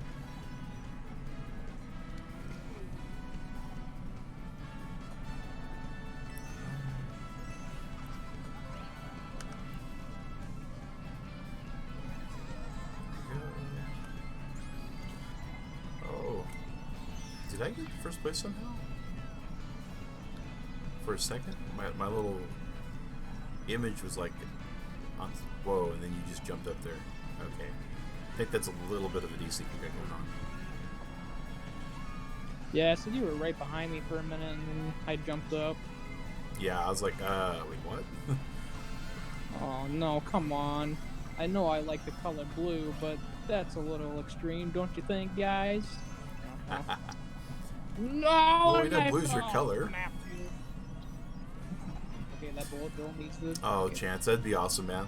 Did I get first place somehow? For a second? My little image was like, whoa, and then you just jumped up there. Okay. I think that's a little bit of a DC we got going on. Yeah, so you were right behind me for a minute, and then I jumped up. Yeah, I was like, wait, what? Oh, no, come on. I know I like the color blue, but that's a little extreme, don't you think, guys? No! Well, we know blue's your color. Okay, that bullet bill needs to... Oh, okay. Chance, that'd be awesome, man.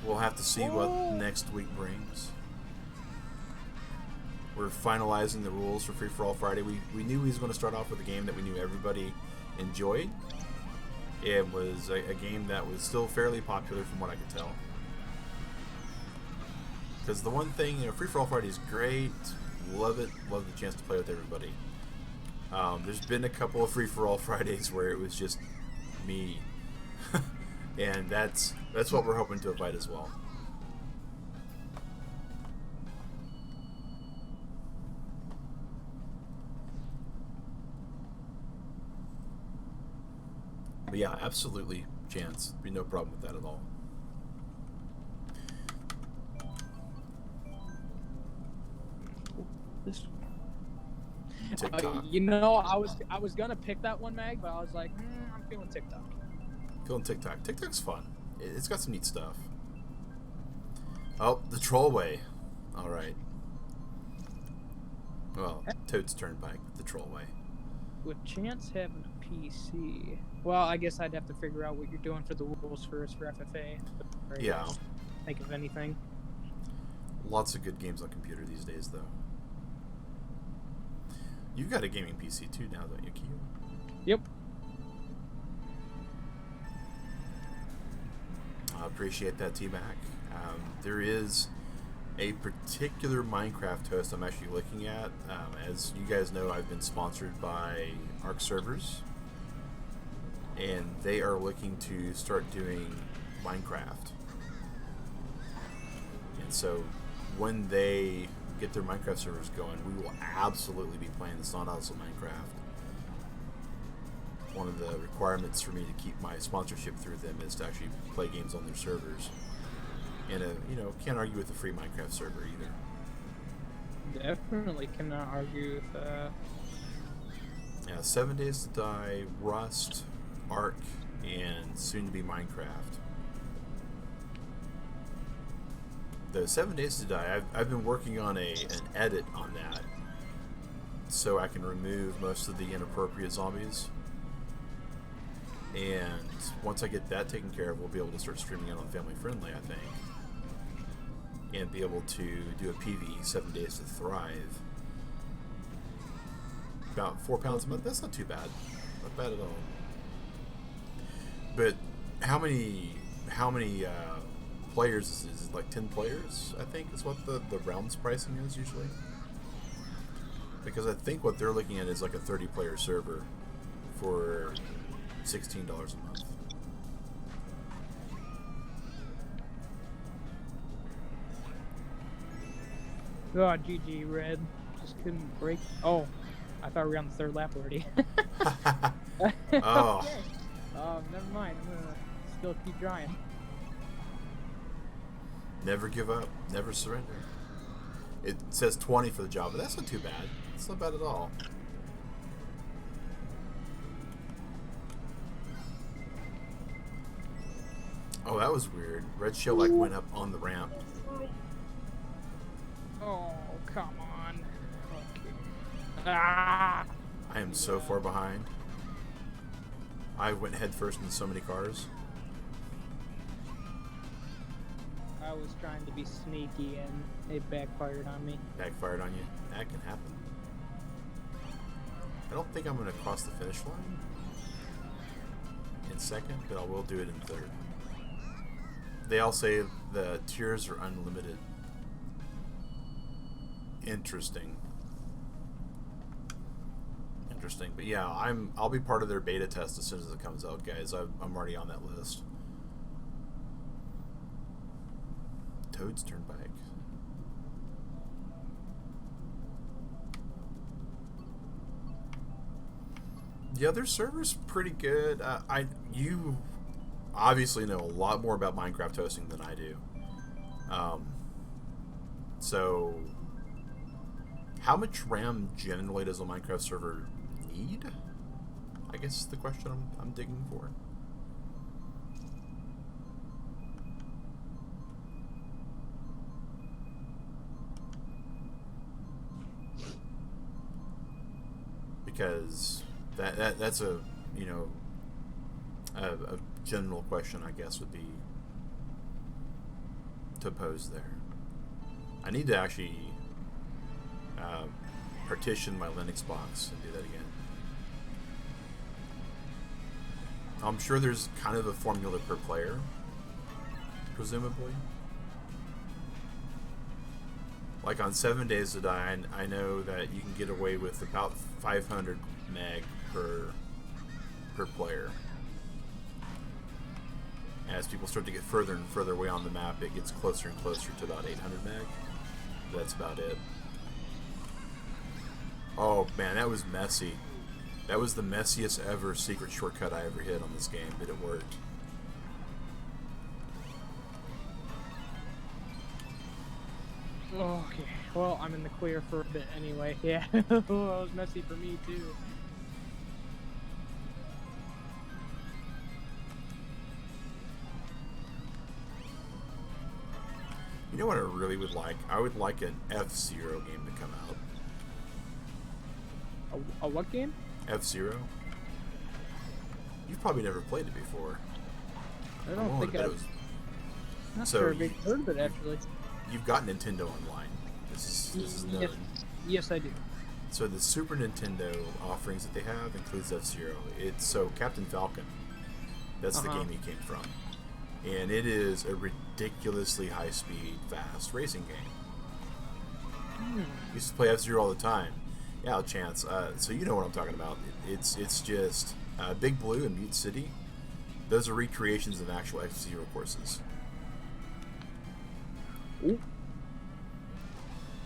We'll have to see what next week brings. We're finalizing the rules for Free For All Friday. We knew he was going to start off with a game that we knew everybody enjoyed. It was a game that was still fairly popular from what I could tell. Because the one thing, you know, Free For All Friday is great. Love it. Love the chance to play with everybody. There's been a couple of Free For All Fridays where it was just me. And that's what we're hoping to avoid as well. But yeah, absolutely, Chance. Be no problem with that at all. TikTok. You know, I was gonna pick that one, Mag, but I was like, I'm feeling TikTok. Feeling TikTok. TikTok's fun. It's got some neat stuff. Oh, the Trollway. All right. Well, Toad's Turnpike, the Trollway. With Chance having a PC, well, I guess I'd have to figure out what you're doing for the rules first for FFA. Yeah. Think of anything. Lots of good games on computer these days, though. You've got a gaming PC too now, don't you, Q? Yep. I appreciate that, T-Mac. There is a particular Minecraft host I'm actually looking at. As you guys know, I've been sponsored by Arc Servers, and they are looking to start doing Minecraft. And so when they get their Minecraft servers going, we will absolutely be playing the Not Also Minecraft. One of the requirements for me to keep my sponsorship through them is to actually play games on their servers. And you know, can't argue with the free Minecraft server either. Definitely cannot argue with that. Yeah, 7 Days to Die, Rust, Ark, and soon to be Minecraft. The 7 Days to Die, I've been working on an edit on that, so I can remove most of the inappropriate zombies. And once I get that taken care of, we'll be able to start streaming it on Family Friendly, I think. And be able to do a PvE, 7 Days to Thrive. About £4 a month. That's not too bad. Not bad at all. But how many players is it? Like 10 players, I think, is what the Realms pricing is usually. Because I think what they're looking at is like a 30-player server for $16 a month. Oh, GG, Red. Just couldn't break. Oh, I thought we were on the third lap already. Oh. Okay. Never mind. I'm gonna still keep trying. Never give up. Never surrender. It says 20 for the job, but that's not too bad. It's not bad at all. Oh, that was weird. Red Shell like went up on the ramp. Oh, come on. Okay. Ah! I am so far behind. I went head first into so many cars. I was trying to be sneaky and it backfired on me. Backfired on you? That can happen. I don't think I'm going to cross the finish line in second, but I will do it in third. They all say the tiers are unlimited. Interesting. Interesting. But yeah, I'll be part of their beta test as soon as it comes out, guys. I'm already on that list. Toad's Turnpike. Yeah, their server's pretty good. You obviously know a lot more about Minecraft hosting than I do. So, how much RAM generally does a Minecraft server need? I guess is the question I'm digging for. Because that's a, you know, a general question, I guess, would be to pose there. I need to actually partition my Linux box and do that again. I'm sure there's kind of a formula per player, presumably. Like on 7 Days to Die, I know that you can get away with about 500 meg per player. As people start to get further and further away on the map, it gets closer and closer to about 800 meg. That's about it. Oh man, that was messy. That was the messiest ever secret shortcut I ever hit on this game, but it worked. Oh, okay. Well, I'm in the clear for a bit anyway. Yeah, it was messy for me too. You know what I really would like? I would like an F-Zero game to come out. A what game? F-Zero. You've probably never played it before. I don't think I've... Not so sure I've heard of it, actually. You've got Nintendo Online. This is known. Yes, I do. So the Super Nintendo offerings that they have includes F-Zero. So Captain Falcon. That's the game he came from. And it is a ridiculously high-speed, fast racing game. Used to play F-Zero all the time. Yeah, Chance. So you know what I'm talking about. It's just Big Blue and Mute City. Those are recreations of actual F-Zero courses. Ooh.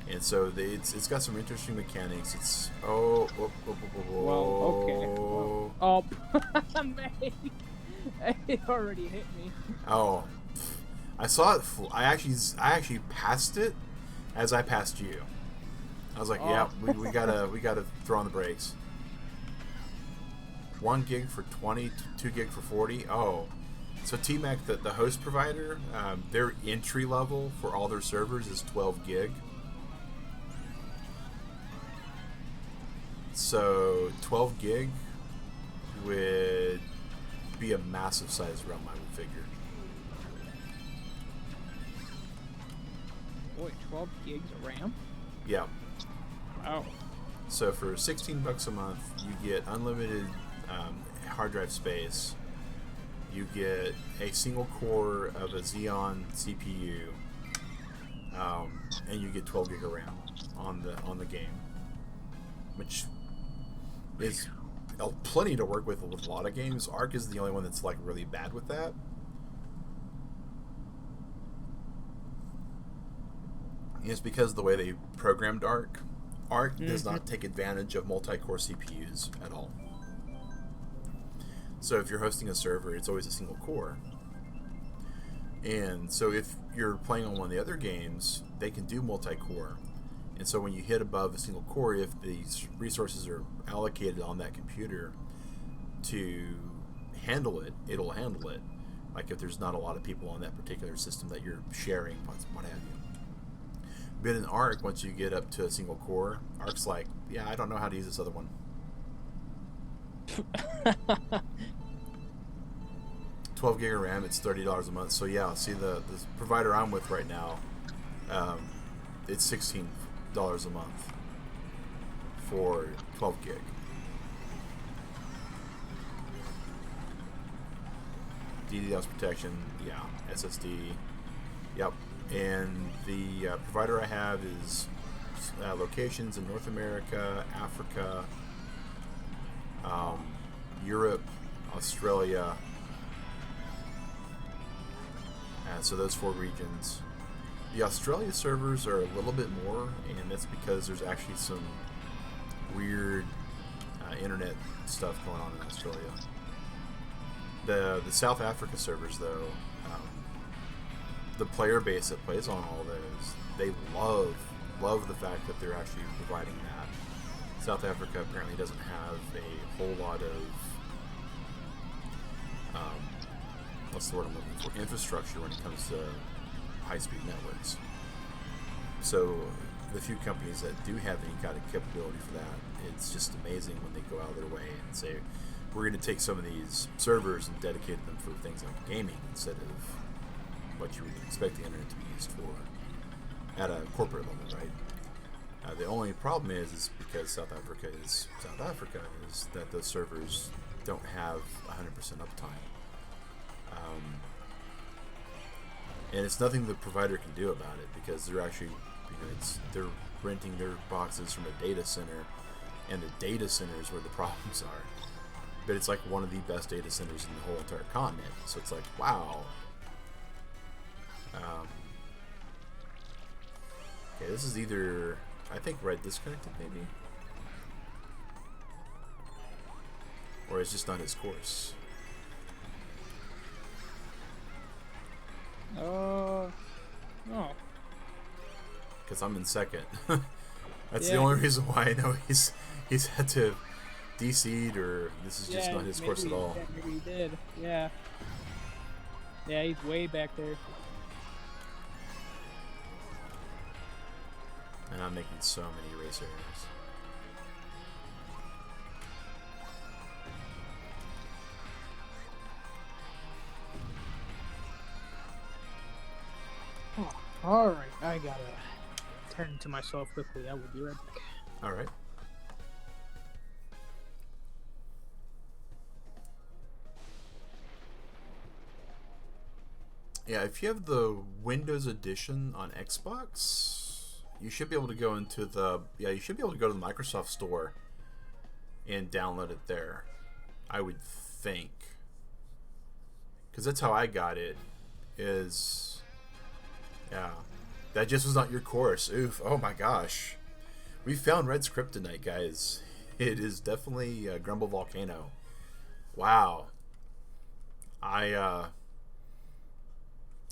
And so it's got some interesting mechanics. It's well, okay. Well, it already hit me. Oh, I saw it. I actually passed it as I passed you. I was like, yeah, we gotta throw on the brakes. 1 gig for 20, 2 gig for 40. Oh, so TMAC, the host provider, their entry level for all their servers is 12 gig. So 12 gig would be a massive size realm, I would figure. Boy, 12 gigs of RAM? Yeah. Wow. So for $16 a month, you get unlimited hard drive space. You get a single core of a Xeon CPU, and you get 12 gig of RAM on the game, which is plenty to work with a lot of games. Arc is the only one that's like really bad with that. It's because of the way they programmed Arc. Arc does not take advantage of multi-core CPUs at all. So if you're hosting a server, it's always a single core. And so if you're playing on one of the other games, they can do multi-core. And so when you hit above a single core, if these resources are allocated on that computer to handle it, it'll handle it. Like if there's not a lot of people on that particular system that you're sharing, what have you. But in Arc, once you get up to a single core, Arc's like, yeah, I don't know how to use this other one. 12 gig of RAM, it's $30 a month. So yeah, see the provider I'm with right now, it's $16 a month for 12 gig. DDoS protection, yeah, SSD, yep. And the provider I have is locations in North America, Africa, Europe, Australia, and so those 4 regions. The Australia servers are a little bit more, and that's because there's actually some weird internet stuff going on in Australia. The South Africa servers, though, the player base that plays on all those, they love the fact that they're actually providing that. South Africa apparently doesn't have a whole lot of what's the word I'm looking for? Infrastructure when it comes to high-speed networks. So the few companies that do have any kind of capability for that, it's just amazing when they go out of their way and say, we're going to take some of these servers and dedicate them for things like gaming instead of what you would expect the internet to be used for at a corporate level, right? The only problem is because South Africa is that those servers don't have 100% uptime. And it's nothing the provider can do about it because they're actually, they're renting their boxes from a data center, and the data center is where the problems are. But it's like one of the best data centers in the whole entire continent. So it's like, wow. Okay, this is either, I think, right disconnected maybe, or it's just not his course. Oh. because I'm in second. That's the only reason why I know he's had to de-seed, or this is just not his course at all. Yeah, maybe he did. Yeah. Yeah, he's way back there. And I'm making so many race errors. Oh, all right, I gotta turn to myself quickly. I will be right back. All right. Yeah, if you have the Windows Edition on Xbox, you should be able to go into the you should be able to go to the Microsoft Store and download it there. I would think, because that's how I got it. Is that just was not your course. Oof! Oh my gosh, we found Red's kryptonite, guys. It is definitely Grumble Volcano. Wow.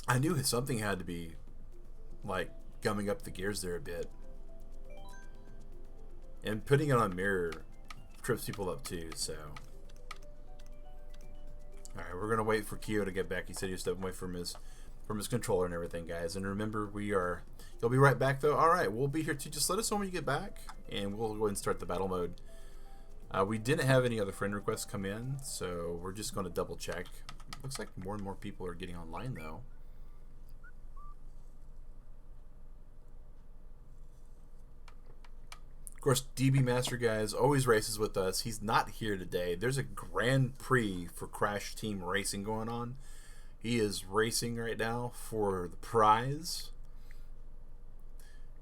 I knew something had to be, like, gumming up the gears there a bit. And putting it on mirror trips people up too, so. Alright, we're going to wait for Keo to get back. He said he was stepping away from his controller and everything, guys. And remember, you'll be right back, though. Alright, we'll be here too. Just let us know when you get back, and we'll go ahead and start the battle mode. We didn't have any other friend requests come in, so we're just going to double check. Looks like more and more people are getting online, though. Of course, DB Master, guys, always races with us. He's not here today. There's a Grand Prix for Crash Team Racing going on. He is racing right now for the prize.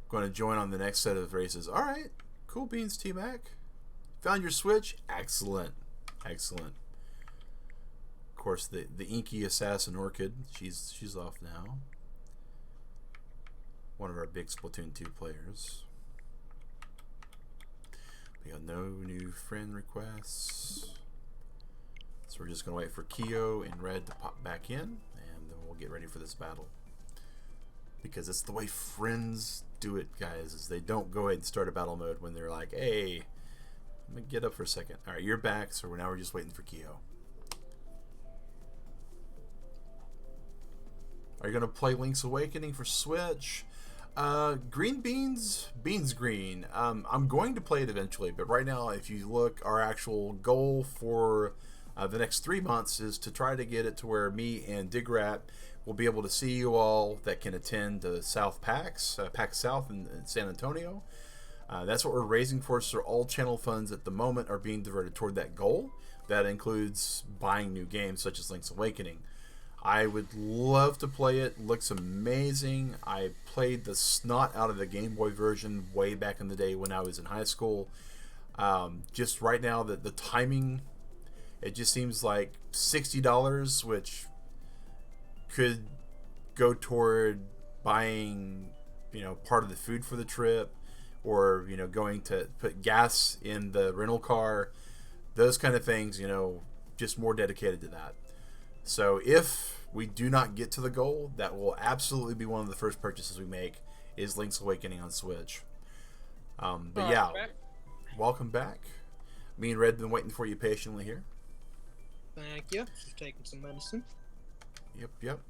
Going to join on the next set of races. All right, cool beans, T-Mac. Found your Switch? Excellent. Excellent. Of course, the inky assassin Orchid, she's off now. One of our big Splatoon 2 players. We got no new friend requests. So we're just going to wait for Keo and Red to pop back in, and then we'll get ready for this battle. Because it's the way friends do it, guys, is they don't go ahead and start a battle mode when they're like, hey, let me get up for a second. Alright, you're back, so now we're just waiting for Keo. Are you going to play Link's Awakening for Switch? Green beans green. I'm going to play it eventually, but right now, if you look, our actual goal for the next 3 months is to try to get it to where me and Digrat will be able to see you all that can attend South PAX, PAX South in San Antonio. That's what we're raising for, so all channel funds at the moment are being diverted toward that goal. That includes buying new games such as Link's Awakening. I would love to play it. Looks amazing. I played the snot out of the Game Boy version way back in the day when I was in high school. Just right now, the timing, it just seems like $60, which could go toward buying, part of the food for the trip, or, going to put gas in the rental car. Those kind of things, just more dedicated to that. So if we do not get to the goal, that will absolutely be one of the first purchases we make, is Link's Awakening on Switch. But yeah, welcome back. Me and Red have been waiting for you patiently here. Thank you. Just taking some medicine. Yep.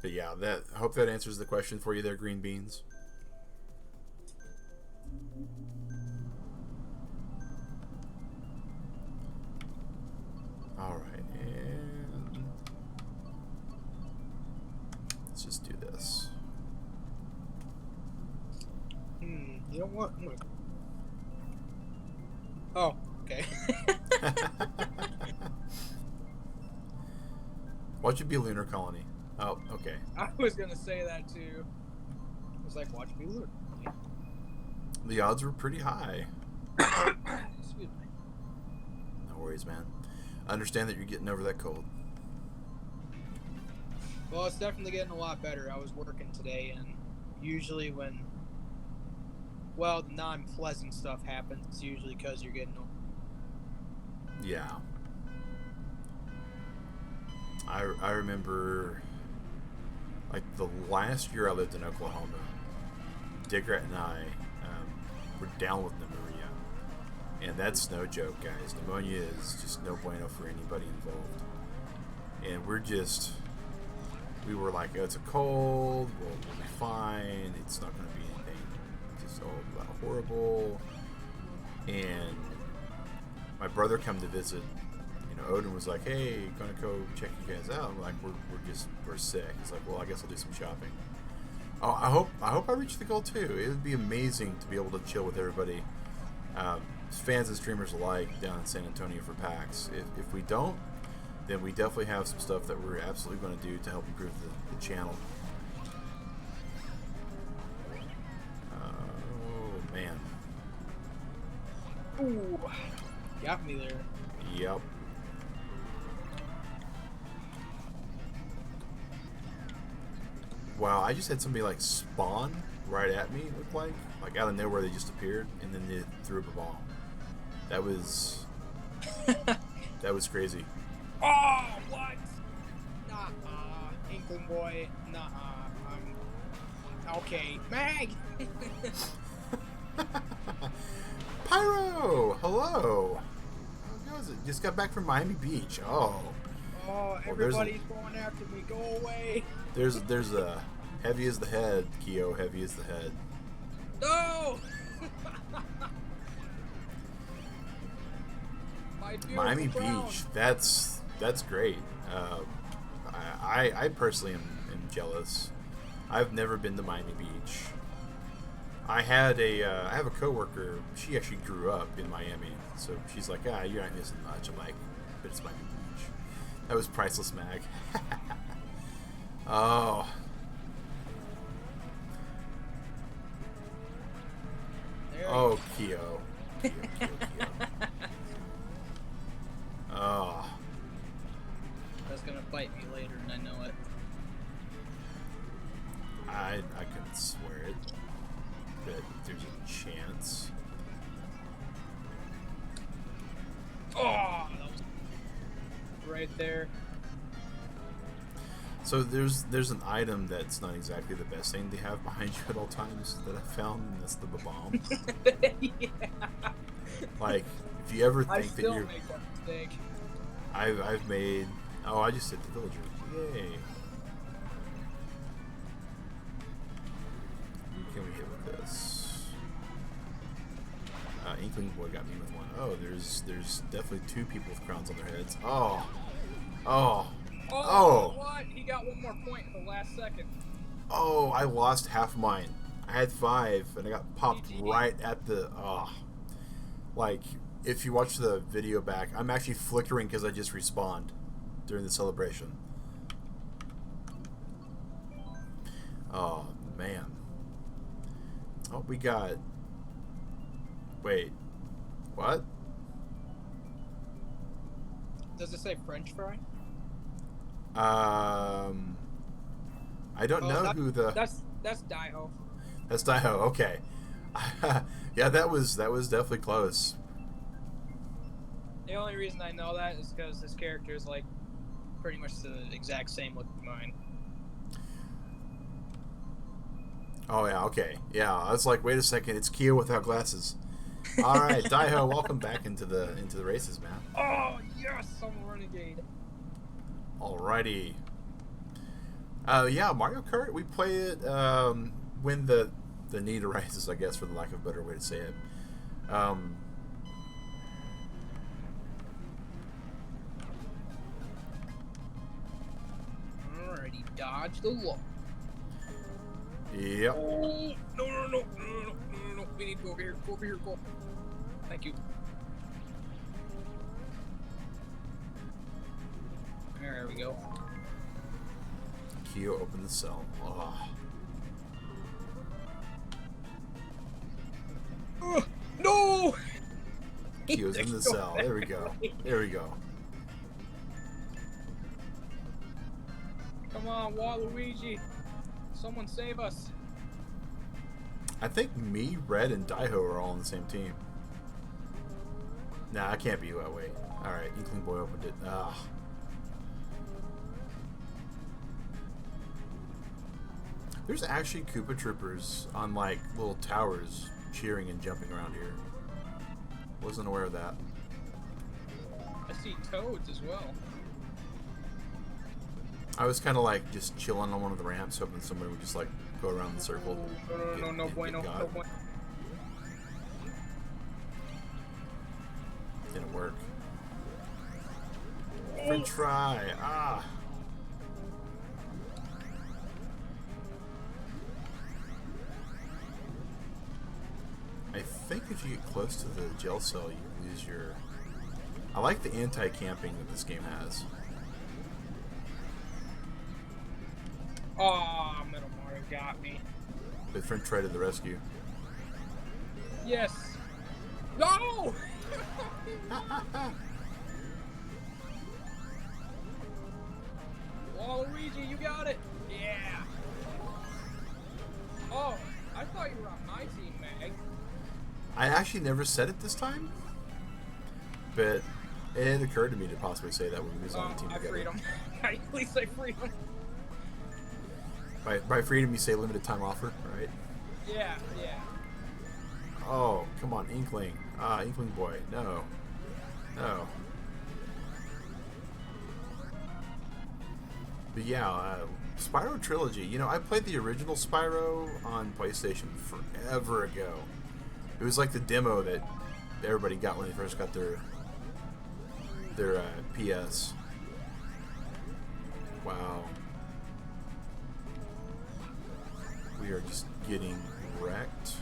But yeah, I hope that answers the question for you there, Green Beans. Alright, and let's just do this. You know what? Oh, okay. Watch it be Lunar Colony. Oh, okay. I was gonna say that too. I was like, watch it be Lunar Colony. The odds were pretty high. Excuse me. No worries, man. I understand that you're getting over that cold. Well, it's definitely getting a lot better. I was working today, and usually when, the non-pleasant stuff happens, it's usually because you're getting old. Yeah. I remember Like the last year I lived in Oklahoma, Dickrat and I were down with pneumonia. And that's no joke, guys. Pneumonia is just no bueno for anybody involved. And we were like, oh, it's a cold, we'll be fine, it's not going to be anything just horrible. And my brother come to visit. Odin was like, hey, gonna go check you guys out. We're like, we're sick. He's like, well, I guess I'll do some shopping. Oh, I hope I reach the goal too. It would be amazing to be able to chill with everybody, fans and streamers alike, down in San Antonio for PAX. If we don't, then we definitely have some stuff that we're absolutely going to do to help improve the channel. Oh man. Ooh, got me there. Yep. Wow, I just had somebody like spawn right at me, it looked like out of nowhere they just appeared, and then they threw up a ball. That was crazy. Oh, what? Nah, Inkling boy, nah. Okay, Mag. Pyro, hello. How goes it? Just got back from Miami Beach. Oh. Oh, everybody's going after me. Go away. There's a heavy as the head, Keo. Heavy as the head. No. Miami Beach. That's great. I personally am jealous. I've never been to Miami Beach. I have a coworker. She actually grew up in Miami, so she's like, you're not missing much. I'm like, but it's Miami Beach. That was priceless, Mag. Oh. Oh, Keo. Keo. Oh. That's gonna bite me later, and I know it. I couldn't swear it, but there's a chance. Oh, that was right there. So there's an item that's not exactly the best thing to have behind you at all times that I found, and that's the bomb. Yeah. Like, if you ever think I that still you're, make that mistake. I've made. Oh, I just hit the villager. Yay! Who can we hit with this? Inkling boy got me with one. Oh, there's definitely two people with crowns on their heads. Oh. What? He got one more point at the last second. Oh, I lost half mine. I had 5, and I got popped right at the. Like, if you watch the video back, I'm actually flickering because I just respawned during the celebration. Oh, man. Oh, we got... Wait. What? Does it say French fry? I don't know who the... That's Daiho. That's Daiho, okay. Yeah, that was definitely close. The only reason I know that is because this character is like pretty much the exact same look as mine. Oh yeah, okay. Yeah, I was like, wait a second, it's Keo without glasses. All right, Daiho, welcome back into the races, man. Oh yes, I'm a renegade. Alrighty. Yeah, Mario Kart. We play it when the need arises, I guess, for the lack of a better way to say it. Alrighty, dodge the law. Yep. Oh, no. We need to go over here. Go. Thank you. There we go. Keo opened the cell. Oh. No! Keo's in the cell. There we go. Come on, Waluigi. Someone save us. I think me, Red, and Daiho are all on the same team. Nah, I can't be that way. Alright, Inkling Boy opened it. There's actually Koopa Troopers on like little towers cheering and jumping around here. Wasn't aware of that. I see toads as well. I was kind of like just chilling on one of the ramps, hoping somebody would just like go around the circle. No bueno. Didn't work. French fry. Ah. I think if you get close to the gel cell, you lose your... I like the anti-camping that this game has. Oh, Metal Mario got me. But French fry to the rescue. Yes. No! Waluigi, you got it. Yeah. Oh, I thought you were on my team, Meg. I actually never said it this time, but it occurred to me to possibly say that when we was on the team together. I freed him. At least I freed him. By freedom, you say limited time offer, right? Yeah. Oh, come on, Inkling. Inkling boy. No. But yeah, Spyro Trilogy. You know, I played the original Spyro on PlayStation forever ago. It was like the demo that everybody got when they first got their PS. Wow. We are just getting wrecked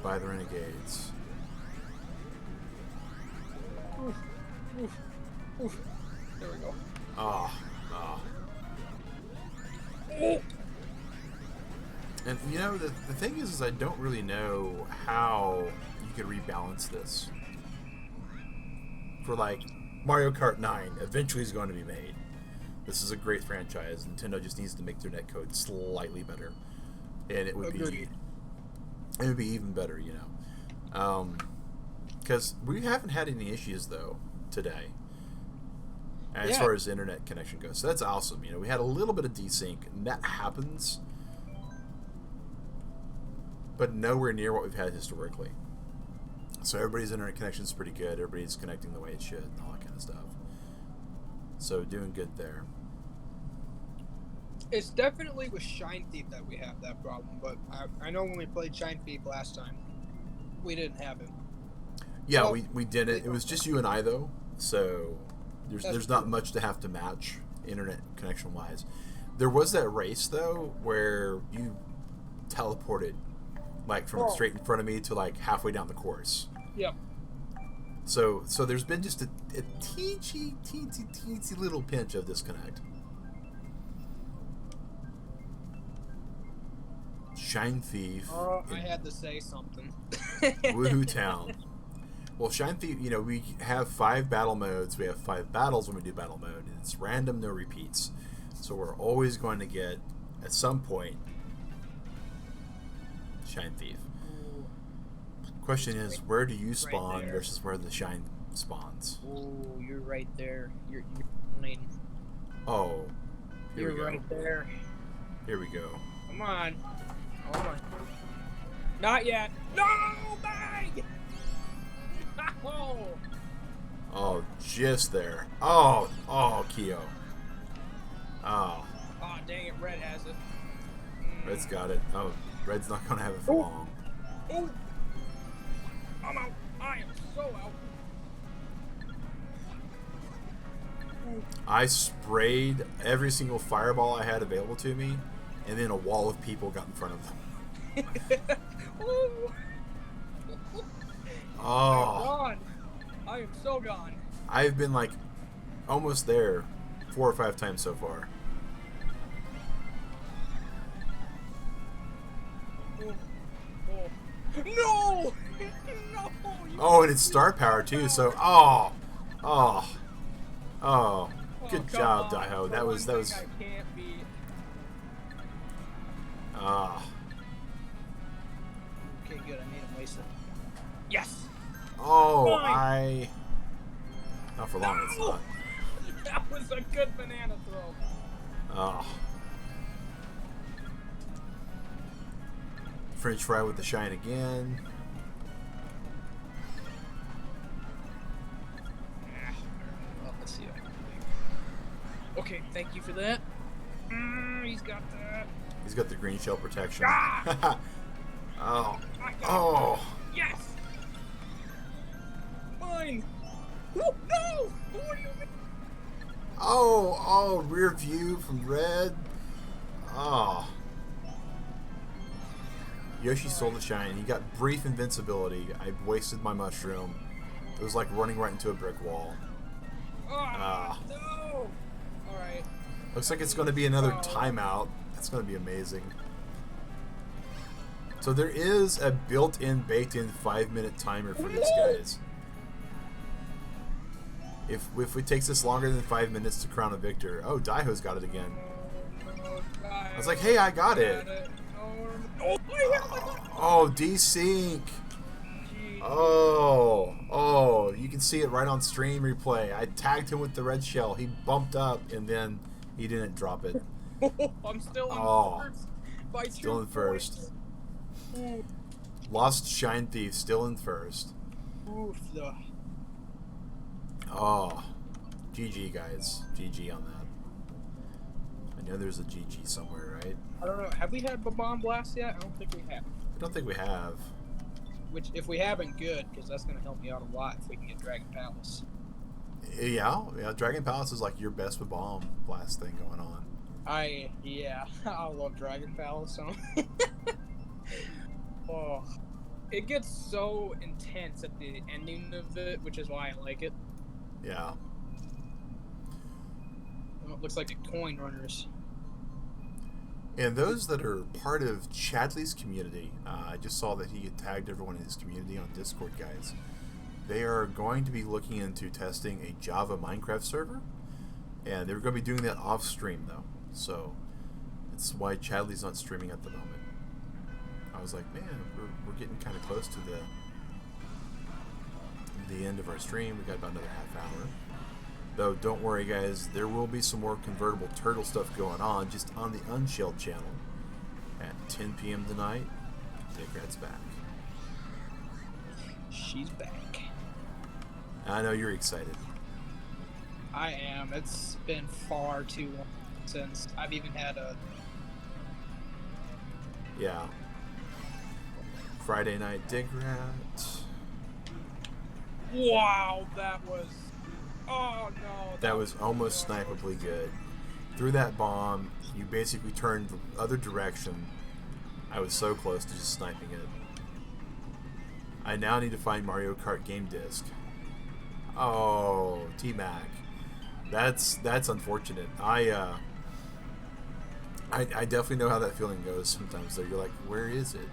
by the Renegades. Oof. There we go. Oh. And you know, the thing is I don't really know how you could rebalance this. For like Mario Kart 9 eventually is going to be made. This is a great franchise. Nintendo just needs to make their netcode slightly better, and it would be even better, you know. Because we haven't had any issues though today, as far as internet connection goes. So that's awesome. You know, we had a little bit of desync, and that happens, but nowhere near what we've had historically. So everybody's internet connection is pretty good. Everybody's connecting the way it should and all that kind of stuff. So doing good there. It's definitely with Shine Thief that we have that problem, but I know when we played Shine Thief last time, we didn't have it. Yeah, well, we did it. It was just you and I though, so there's not much to have to match internet connection wise. There was that race though where you teleported like from straight in front of me to like halfway down the course. Yep. So there's been just a teensy little pinch of disconnect. Shine Thief. I had to say something. Woohoo Town. Well, Shine Thief, you know, we have 5 battle modes. We have 5 battles when we do battle mode. It's random, no repeats. So we're always going to get, at some point, Shine Thief. Question is, where do you spawn versus where the Shine spawns? Oh, you're right there. You're lane. Oh, here we go. You're right there. Here we go. Come on. Oh my. Not yet. No, bang! No! Oh, just there. Oh, Keo. Oh. Oh, dang it, Red has it. Red's got it. Oh, Red's not going to have it for long. Oh! I'm out. I am so out. I sprayed every single fireball I had available to me, and then a wall of people got in front of them. Oh. I'm gone. I am so gone. I've been like almost there 4 or 5 times so far. No! No! Oh, and it's star power too, so good job, Daiho. That was I can't beat. Okay, good. I made him waste it. Yes! Oh, Fine. not for long, it's not. That was a good banana throw. Oh. French fry with the shine again. Well, let's see. Okay, thank you for that. He's got that. He's got the green shell protection. Ah! Oh. Oh. Yes! Mine! Oh, no! What do you mean? Oh, rear view from red. Oh. Yoshi stole the shine. He got brief invincibility. I wasted my mushroom. It was like running right into a brick wall. No! Alright. Looks like it's going to be another timeout. That's going to be amazing. So there is a built-in, baked-in 5-minute timer for these guys. If it takes us longer than 5 minutes to crown a victor... Oh, Daiho's got it again. I was like, hey, I got it. Oh, desync. Oh, you can see it right on stream replay. I tagged him with the red shell. He bumped up, and then he didn't drop it. I'm still in first. Still in first. Lost Shine Thief, still in first. Oh, GG, guys. GG on that. I know there's a GG somewhere, right? I don't know. Have we had Bomb Blast yet? I don't think we have. I don't think we have. Which, if we haven't, good, because that's going to help me out a lot if we can get Dragon Palace. Yeah, Dragon Palace is like your best Bomb Blast thing going on. I love Dragon Palace. Oh, it gets so intense at the ending of it, which is why I like it. Yeah. It looks like the coin runners. And those that are part of Chadley's community, I just saw that he had tagged everyone in his community on Discord, guys. They are going to be looking into testing a Java Minecraft server, and they're going to be doing that off stream, though. So that's why Chadley's not streaming at the moment. I was like, man, we're getting kind of close to the end of our stream. We got about another half hour. Though, don't worry, guys, there will be some more convertible turtle stuff going on just on the Unshelled channel at 10 p.m. tonight. Digrat's back. She's back. I know you're excited. I am. It's been far too long since I've even had a... Yeah. Friday night Digrat. Wow, that was... Oh, no. That was almost snipeably good. Through that bomb, you basically turned the other direction. I was so close to just sniping it. I now need to find Mario Kart game disc. Oh, T-Mac. That's unfortunate. I definitely know how that feeling goes sometimes, though. You're like, where is it?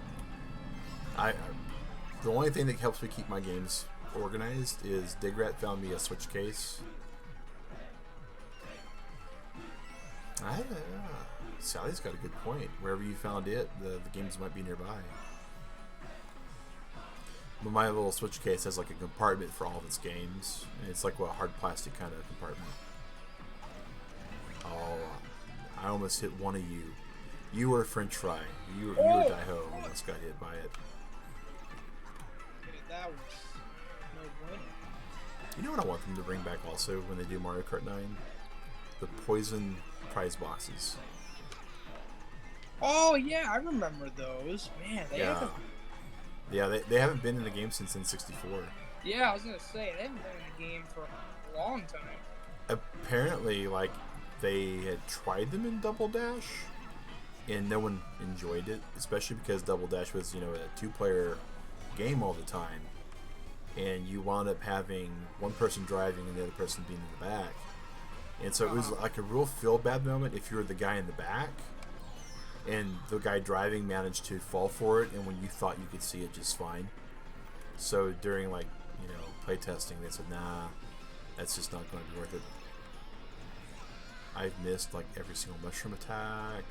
The only thing that helps me keep my games organized is Digrat found me a Switch case. Sally's got a good point. Wherever you found it, the games might be nearby. But my little Switch case has like a compartment for all of its games. And it's like a hard plastic kind of compartment. Oh, I almost hit one of you. You were French Fry. You were Daiho. Almost got hit by it. That was no bueno. You know what I want them to bring back also when they do Mario Kart 9? The poison prize boxes. Oh yeah, I remember those. Man, they haven't... Yeah, they haven't been in the game since N64. Yeah, I was gonna say they haven't been in the game for a long time. Apparently, like, they had tried them in Double Dash, and no one enjoyed it, especially because Double Dash was, a two-player game all the time, and you wound up having one person driving and the other person being in the back, and so it was like a real feel-bad moment if you were the guy in the back and the guy driving managed to fall for it, and when you thought you could see it just fine. So during play testing, they said, nah, that's just not going to be worth it. I've missed like every single mushroom attack.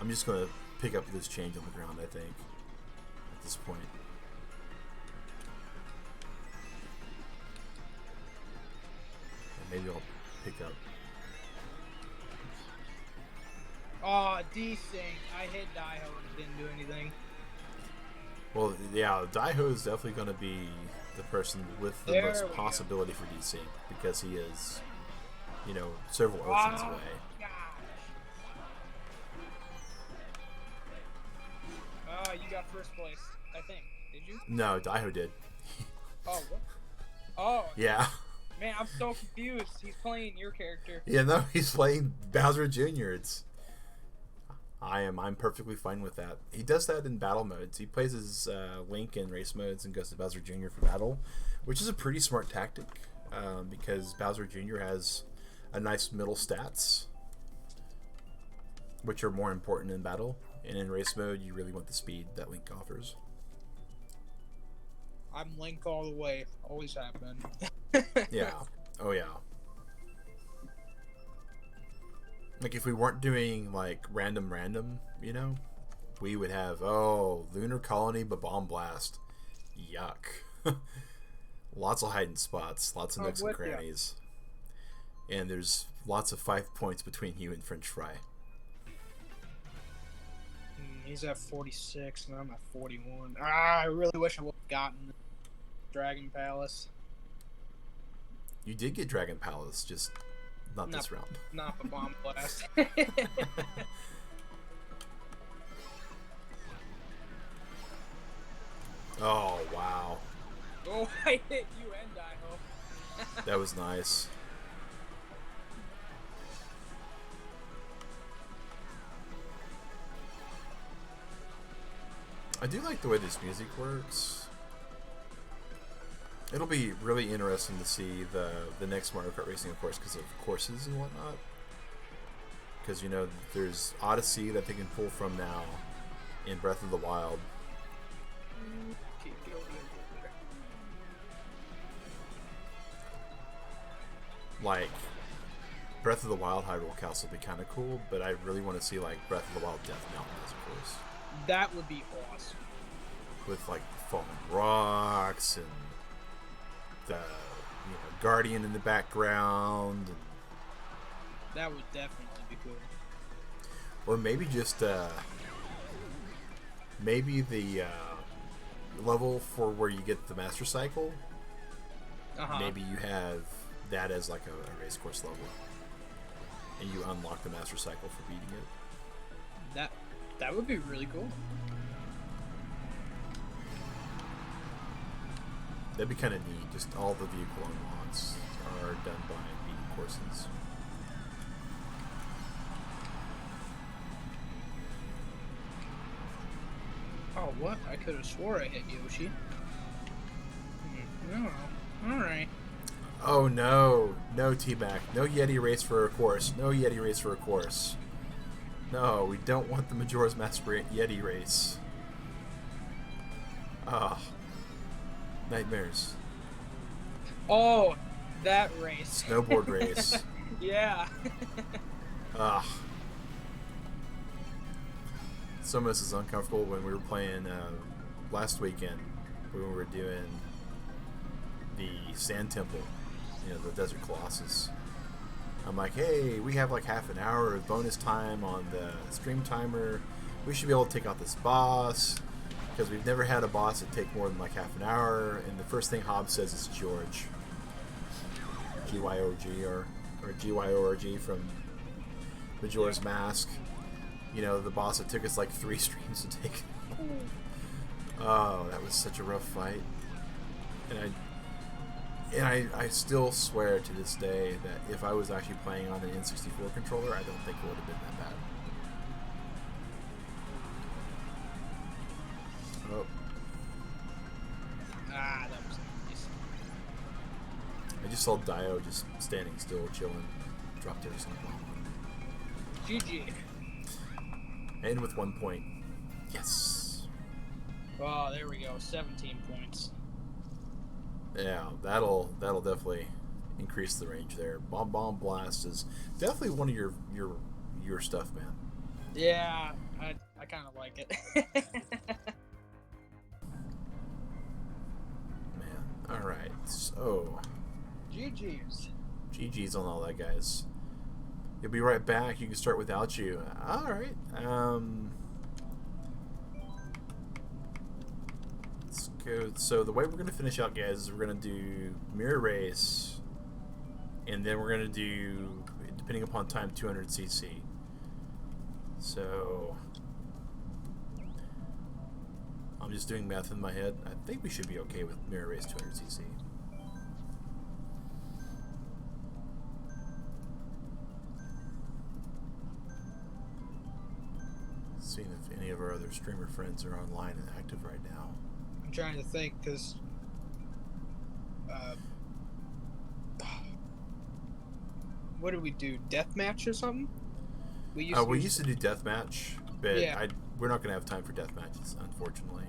I'm just going to pick up this change on the ground, I think, at this point. And maybe I'll pick up. Oh, desync. I hit Daiho and it didn't do anything. Well, yeah, Daiho is definitely going to be the person with the most possibility for desync because he is, you know, several oceans away. Gosh. You got first place, I think. Did you? No, Daiho did. Oh, what? Oh. Yeah. Man, I'm so confused. He's playing your character. Yeah, no, he's playing Bowser Jr. I'm perfectly fine with that. He does that in battle modes. He plays his Link in race modes and goes to Bowser Jr. for battle, which is a pretty smart tactic because Bowser Jr. has a nice middle stats, which are more important in battle. And in race mode, you really want the speed that Link offers. I'm Link all the way. Always have been. Yeah. Oh, yeah. Like, if we weren't doing, like, random, you know, we would have, Lunar Colony, but Bomb Blast. Yuck. Lots of hiding spots, lots of nooks and crannies. And there's lots of 5 points between you and French Fry. He's at 46, and I'm at 41. I really wish I would have gotten Dragon Palace. You did get Dragon Palace, just not this round. Not the Bomb Blast. Oh, wow. Oh, I hit you and Daiho. That was nice. I do like the way this music works. It'll be really interesting to see the next Mario Kart Racing, of course, because of courses and whatnot. Because, you know, there's Odyssey that they can pull from now in Breath of the Wild. Like, Breath of the Wild Hyrule Castle would be kind of cool, but I really want to see, like, Breath of the Wild Death Mountain as a course. That would be awesome. With, like, falling rocks and the, Guardian in the background. And that would definitely be cool. Or maybe just, maybe the level for where you get the Master Cycle. Maybe you have that as, like, a race course level. And you unlock the Master Cycle for beating it. That would be really cool. That'd be kind of neat. Just all the vehicle unlocks are done by beating courses. Oh, what? I could have swore I hit Yoshi. No. Alright. Oh, no. No, T-Mac. No Yeti race for a course. No Yeti race for a course. No, we don't want the Majora's Mask Yeti race. Ah. Nightmares. Oh, that race. Snowboard race. Yeah. Ah. Some of us is uncomfortable when we were playing last weekend when we were doing the Sand Temple, the Desert Colossus. I'm like, hey, we have like half an hour of bonus time on the stream timer. We should be able to take out this boss because we've never had a boss that take more than like half an hour. And the first thing Hobbs says is George. G-Y-O-G or G-Y-O-R-G from Majora's Mask. The boss that took us like 3 streams to take. Oh, that was such a rough fight. And I still swear to this day that if I was actually playing on an N64 controller, I don't think it would have been that bad. Oh. That was nice. I just saw Dio just standing still, chilling. Dropped every single one. GG. And with 1 point. Yes. Oh, there we go. 17 points. Yeah, that'll definitely increase the range there. Bomb Blast is definitely one of your stuff, man. Yeah, I kind of like it. Man, all right. So, GG's on all that, guys. You'll be right back. You can start without you. All right. Let's go. So the way we're going to finish out, guys, is we're going to do mirror race, and then we're going to do, depending upon time, 200cc. So I'm just doing math in my head. I think we should be okay with mirror race 200cc. Seeing if any of our other streamer friends are online and active right now. I'm trying to think, because what did we do? Deathmatch or something? We used to do deathmatch, but yeah. We're not going to have time for deathmatches, unfortunately.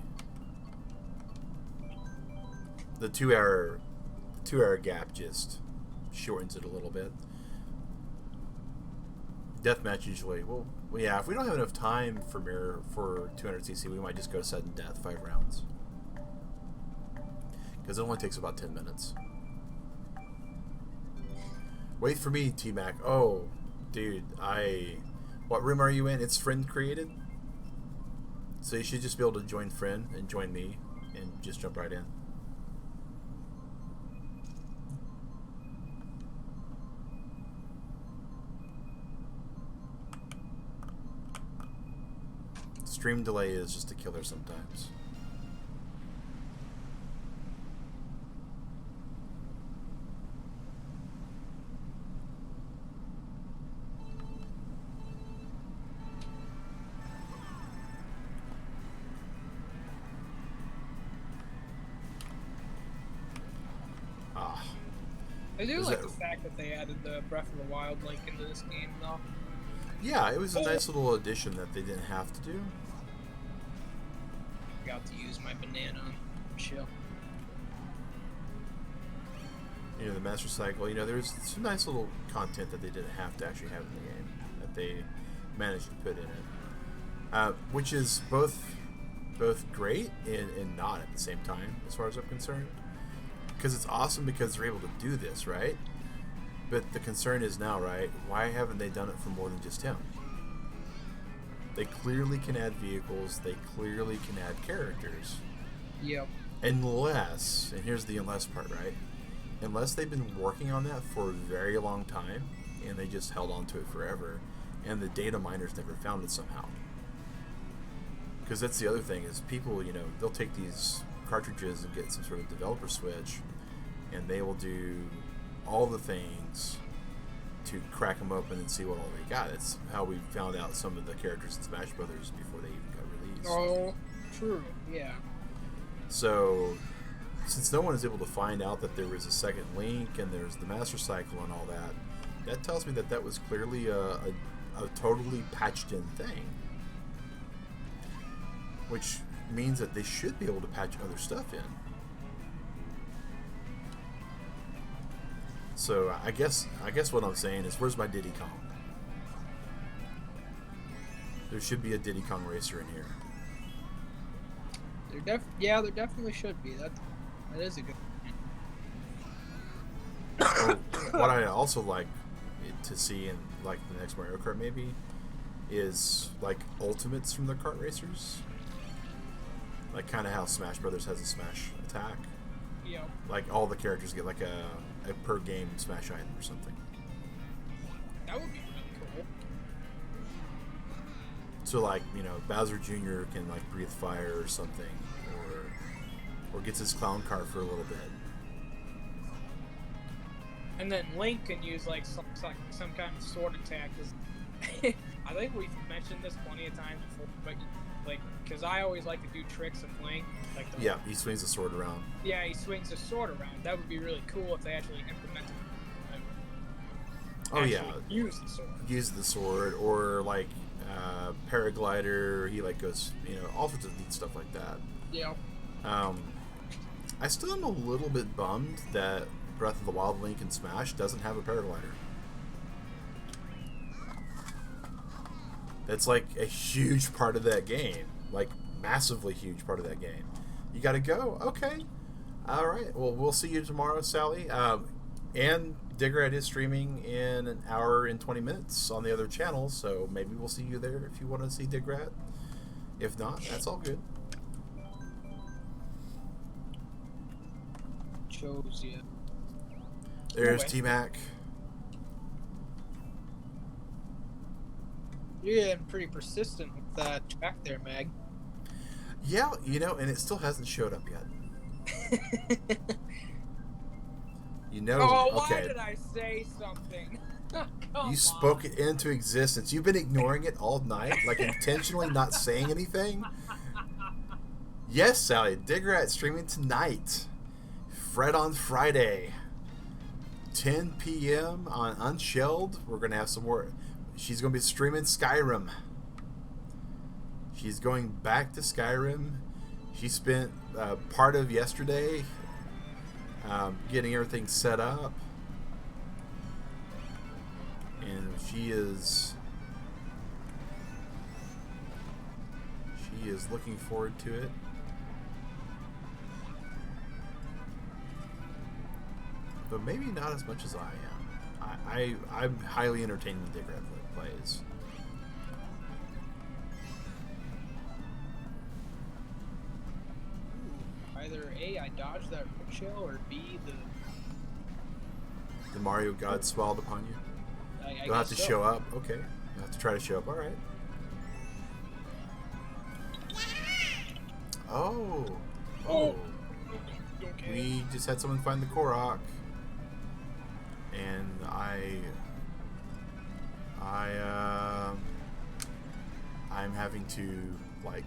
The two-hour gap just shortens it a little bit. Deathmatch usually, well, yeah, if we don't have enough time for 200cc, we might just go sudden death, 5 rounds. Because it only takes about 10 minutes. Wait for me, T-Mac. Oh, dude, what room are you in? It's friend created? So you should just be able to join friend and join me and just jump right in. Stream delay is just a killer sometimes. I do like the fact that they added the Breath of the Wild link into this game, though. Yeah, it was a nice little addition that they didn't have to do. Got to use my banana on chill. You know, the Master Cycle, you know, there's some nice little content that they didn't have to actually have in the game that they managed to put in it. Which is both great and not at the same time, as far as I'm concerned. Because it's awesome because they're able to do this, right? But the concern is now, right, why haven't they done it for more than just him? They clearly can add vehicles. They clearly can add characters. Yep. Unless, and here's the unless part, right? Unless they've been working on that for a very long time, and they just held on to it forever, and the data miners never found it somehow. Because that's the other thing, is people, you know, they'll take these cartridges and get some sort of developer switch, and they will do all the things to crack them open and see what all they got. That's how we found out some of the characters in Smash Brothers before they even got released. Oh, true, yeah. So, since no one is able to find out that there was a second Link and there's the Master Cycle and all that, that tells me that that was clearly a totally patched in thing. Which means that they should be able to patch other stuff in. So I guess what I'm saying is, where's my Diddy Kong? There should be a Diddy Kong racer in here. There definitely should be. That is a good point. What I also like to see in like the next Mario Kart maybe is like ultimates from the kart racers. Like kind of how Smash Brothers has a Smash attack. Yeah. Like all the characters get like a per game Smash item or something. That would be really cool. So like, you know, Bowser Jr. can like breathe fire or something, or gets his clown car for a little bit. And then Link can use like some kind of sword attack. I think we've mentioned this plenty of times before, but like, because I always like to do tricks of Link. Like yeah, he swings the sword around. Yeah, he swings the sword around. That would be really cool if they actually implemented it. Oh yeah, use the sword. Use the sword, or like paraglider. He like goes, you know, all sorts of neat stuff like that. Yeah. I still am a little bit bummed that Breath of the Wild Link in Smash doesn't have a paraglider. That's like a huge part of that game, like massively huge part of that game. You got to go, okay, all right. Well, we'll see you tomorrow, Sally. And Digrat is streaming in an hour and 20 minutes on the other channel, so maybe we'll see you there if you want to see Digrat. If not, that's all good. Chose you. There's T-Mac. You're getting pretty persistent with that track there, Mag. Yeah, you know, and it still hasn't showed up yet. You know, why did I say something? You spoke it into existence. You've been ignoring it all night, like intentionally not saying anything. Yes, Sally, Digrat streaming tonight. Fred on Friday. 10 p.m. on Unshelled. We're going to have some more. She's going to be streaming Skyrim. She's going back to Skyrim. She spent part of yesterday getting everything set up. And she is looking forward to it. But maybe not as much as I am. I'm highly entertained when Digrat plays. Either A, I dodged that red shell, or B, the Mario God swallowed upon you. You'll have to show up. Okay. You'll have to try to show up. All right. Oh. Okay. We just had someone find the Korok. And I'm having to like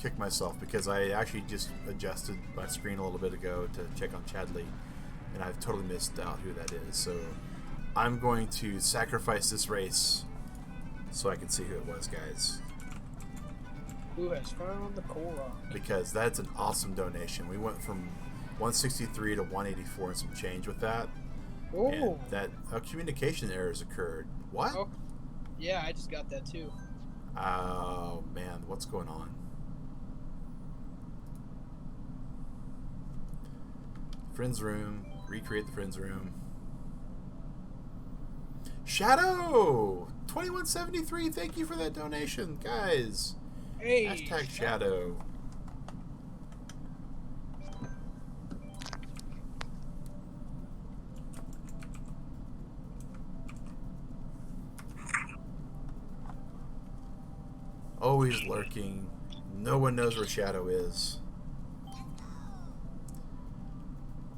kick myself because I actually just adjusted my screen a little bit ago to check on Chadley, and I've totally missed out who that is. So I'm going to sacrifice this race so I can see who it was, guys. Who has found the Korok? Because that's an awesome donation. We went from 163 to 184 and some change with that. Oh. And that communication errors occurred. What? Oh. Yeah, I just got that too. Oh man, what's going on? Friends room. Recreate the friends room. Shadow 2173. Thank you for that donation, guys. Hey. Hashtag Shadow. Always lurking. No one knows where Shadow is.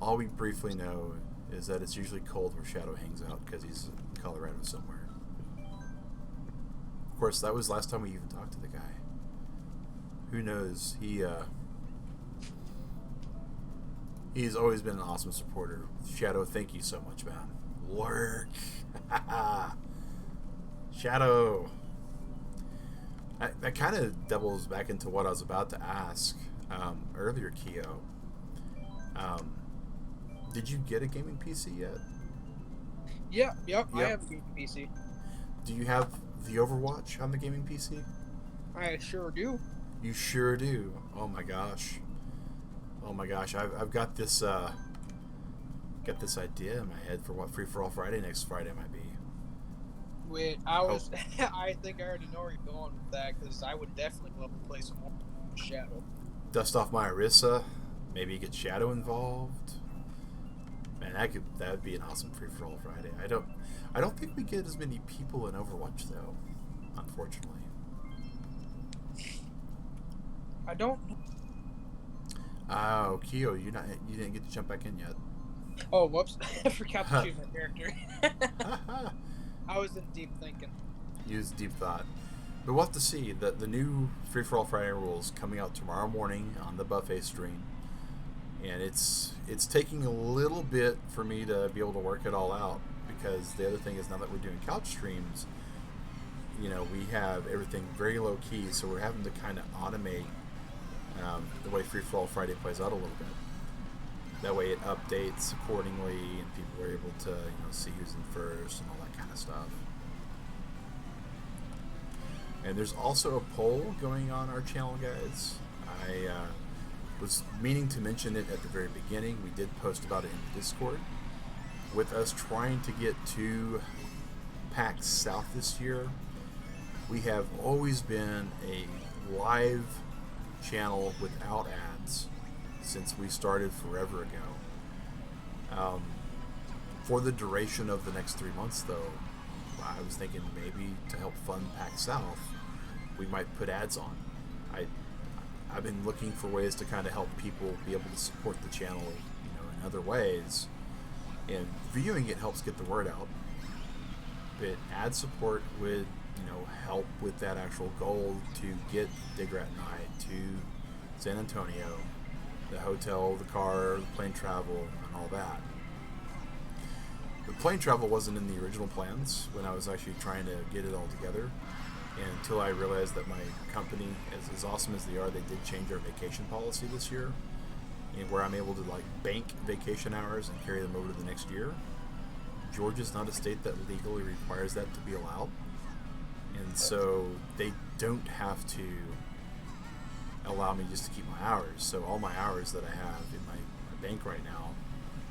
All we briefly know is that it's usually cold where Shadow hangs out because he's in Colorado somewhere. Of course, that was last time we even talked to the guy. Who knows? He's always been an awesome supporter. Shadow, thank you so much, man. Lurk. Shadow. That kind of doubles back into what I was about to ask earlier, Keo. Did you get a gaming PC yet? Yep. I have a gaming PC. Do you have the Overwatch on the gaming PC? I sure do. You sure do. Oh my gosh. I've got this idea in my head for what Free for All Friday next Friday might be. Wait, I think I already know where you're going with that, because I would definitely love to play some more Shadow. Dust off my Orisa, maybe get Shadow involved. Man, that would be an awesome Free for All Friday. I don't think we get as many people in Overwatch though, unfortunately. I don't. Oh, Keo, you didn't get to jump back in yet. Oh, whoops! I forgot to choose my character. I was in deep thinking. Use deep thought. But we'll have to see. The new Free for All Friday rules coming out tomorrow morning on the Buffet stream. And it's taking a little bit for me to be able to work it all out, because the other thing is, now that we're doing couch streams, you know, we have everything very low key, so we're having to kind of automate the way Free for All Friday plays out a little bit. That way it updates accordingly, and people are able to, see who's in first and all that kind of stuff. And there's also a poll going on our channel, guys. I was meaning to mention it at the very beginning. We did post about it in the Discord. with us trying to get to PAX South this year, we have always been a live channel without ads since we started forever ago. For the duration of the next 3 months, though, I was thinking maybe to help fund PAX South, we might put ads on. I've been looking for ways to kind of help people be able to support the channel, in other ways, and viewing it helps get the word out. But ad support would, help with that actual goal to get Dig Rat and I to San Antonio, the hotel, the car, the plane travel, and all that. The plane travel wasn't in the original plans when I was actually trying to get it all together. And until I realized that my company, as awesome as they are, they did change our vacation policy this year, and where I'm able to bank vacation hours and carry them over to the next year. Georgia's not a state that legally requires that to be allowed, and so they don't have to allow me just to keep my hours. So all my hours that I have in my bank right now,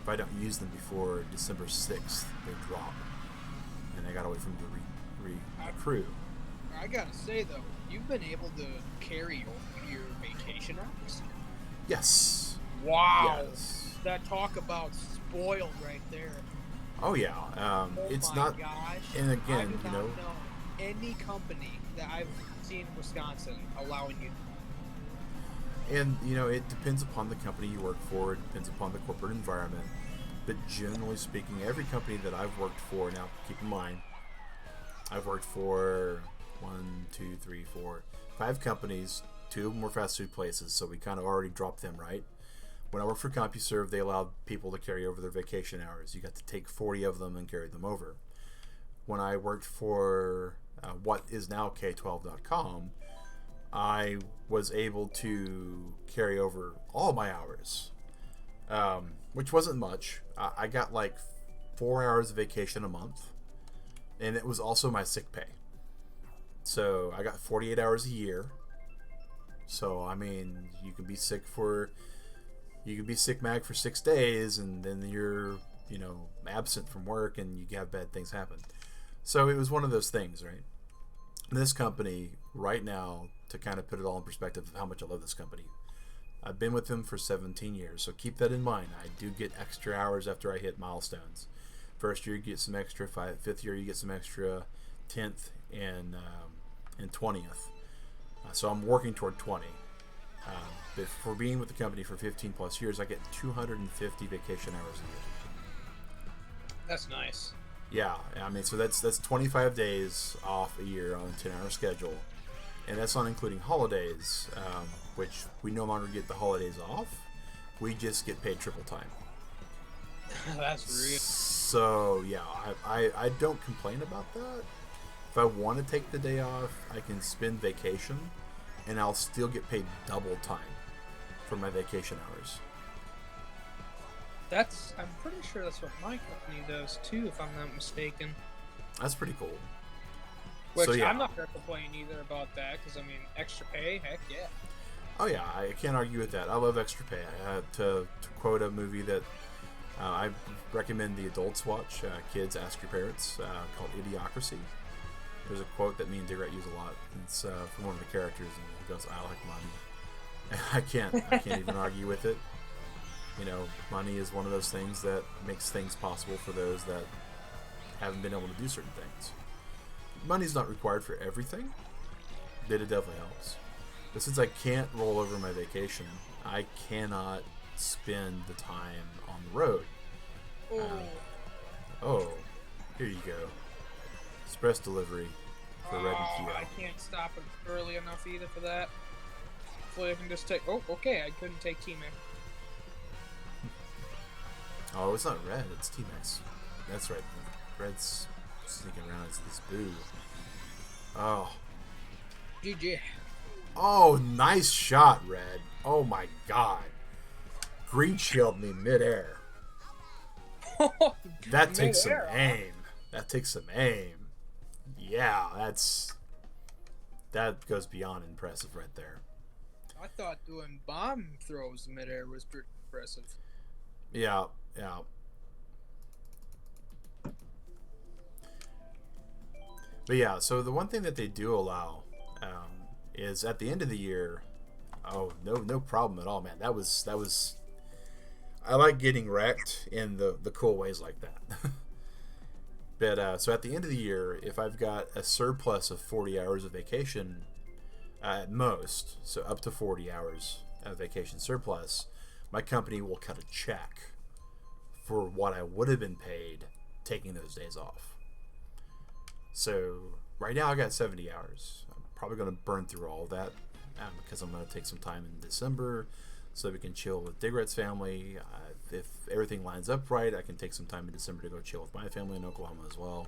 if I don't use them before December 6th, they drop, and I gotta wait for them to recruit. I gotta say though, you've been able to carry your vacation hours. Yes. Wow. Yes. That talk about spoiled right there. Oh yeah. It's not. Gosh. And again, I do not know any company that I've seen in Wisconsin allowing you. And it depends upon the company you work for. It depends upon the corporate environment. But generally speaking, every company that I've worked for, now keep in mind, I've worked for 5 companies. 2 of them were fast food places, so we kind of already dropped them, right? When I worked for CompuServe, they allowed people to carry over their vacation hours. You got to take 40 of them and carry them over. When I worked for what is now K12.com, I was able to carry over all my hours, which wasn't much. I got 4 hours of vacation a month, and it was also my sick pay. So I got 48 hours a year. So I mean, you can be sick mag for 6 days, and then you're absent from work, and you have bad things happen. So it was one of those things, right? This company right now, to kind of put it all in perspective of how much I love this company, I've been with them for 17 years, so keep that in mind. I do get extra hours after I hit milestones. First year you get some extra, 5th year you get some extra, 10th and 20th. So I'm working toward 20. But for being with the company for 15 plus years, I get 250 vacation hours a year. That's nice. Yeah, I mean, so that's 25 days off a year on a 10-hour schedule, and that's not including holidays, which we no longer get the holidays off. We just get paid triple time. That's real. So yeah, I don't complain about that. If I want to take the day off, I can spend vacation, and I'll still get paid double time for my vacation hours. I'm pretty sure that's what my company does too, if I'm not mistaken. That's pretty cool. Which, so, yeah. I'm not going to complain either about that, because, I mean, extra pay, heck yeah. Oh yeah, I can't argue with that. I love extra pay. To quote a movie that I recommend the adults watch, kids ask your parents, called Idiocracy. There's a quote that me and Dig Rat use a lot. It's from one of the characters, and he goes, "I like money." And I can't even argue with it. Money is one of those things that makes things possible for those that haven't been able to do certain things. Money's not required for everything, but it definitely helps. But since I can't roll over my vacation, I cannot spend the time on the road. Here you go. Express delivery for Red and Kia. I can't stop it early enough either for that. Hopefully I can just take... Oh, okay, I couldn't take T-Mac. Oh, it's not Red, it's T-Max. That's right. Red's sneaking around as this boo. Oh. GG. Oh, nice shot, Red. Oh my god. Green shield me midair. That takes some aim. That takes some aim. Yeah, that goes beyond impressive right there. I thought doing bomb throws midair was pretty impressive. Yeah. But yeah, so the one thing that they do allow is at the end of the year. Oh, no problem at all, man. That was. I like getting wrecked in the cool ways like that. But so at the end of the year, if I've got a surplus of 40 hours of vacation at most, so up to 40 hours of vacation surplus, my company will cut a check for what I would have been paid taking those days off. So right now I got 70 hours. I'm probably going to burn through all of that because I'm going to take some time in December so we can chill with Digrat's family. If everything lines up right, I can take some time in December to go chill with my family in Oklahoma as well.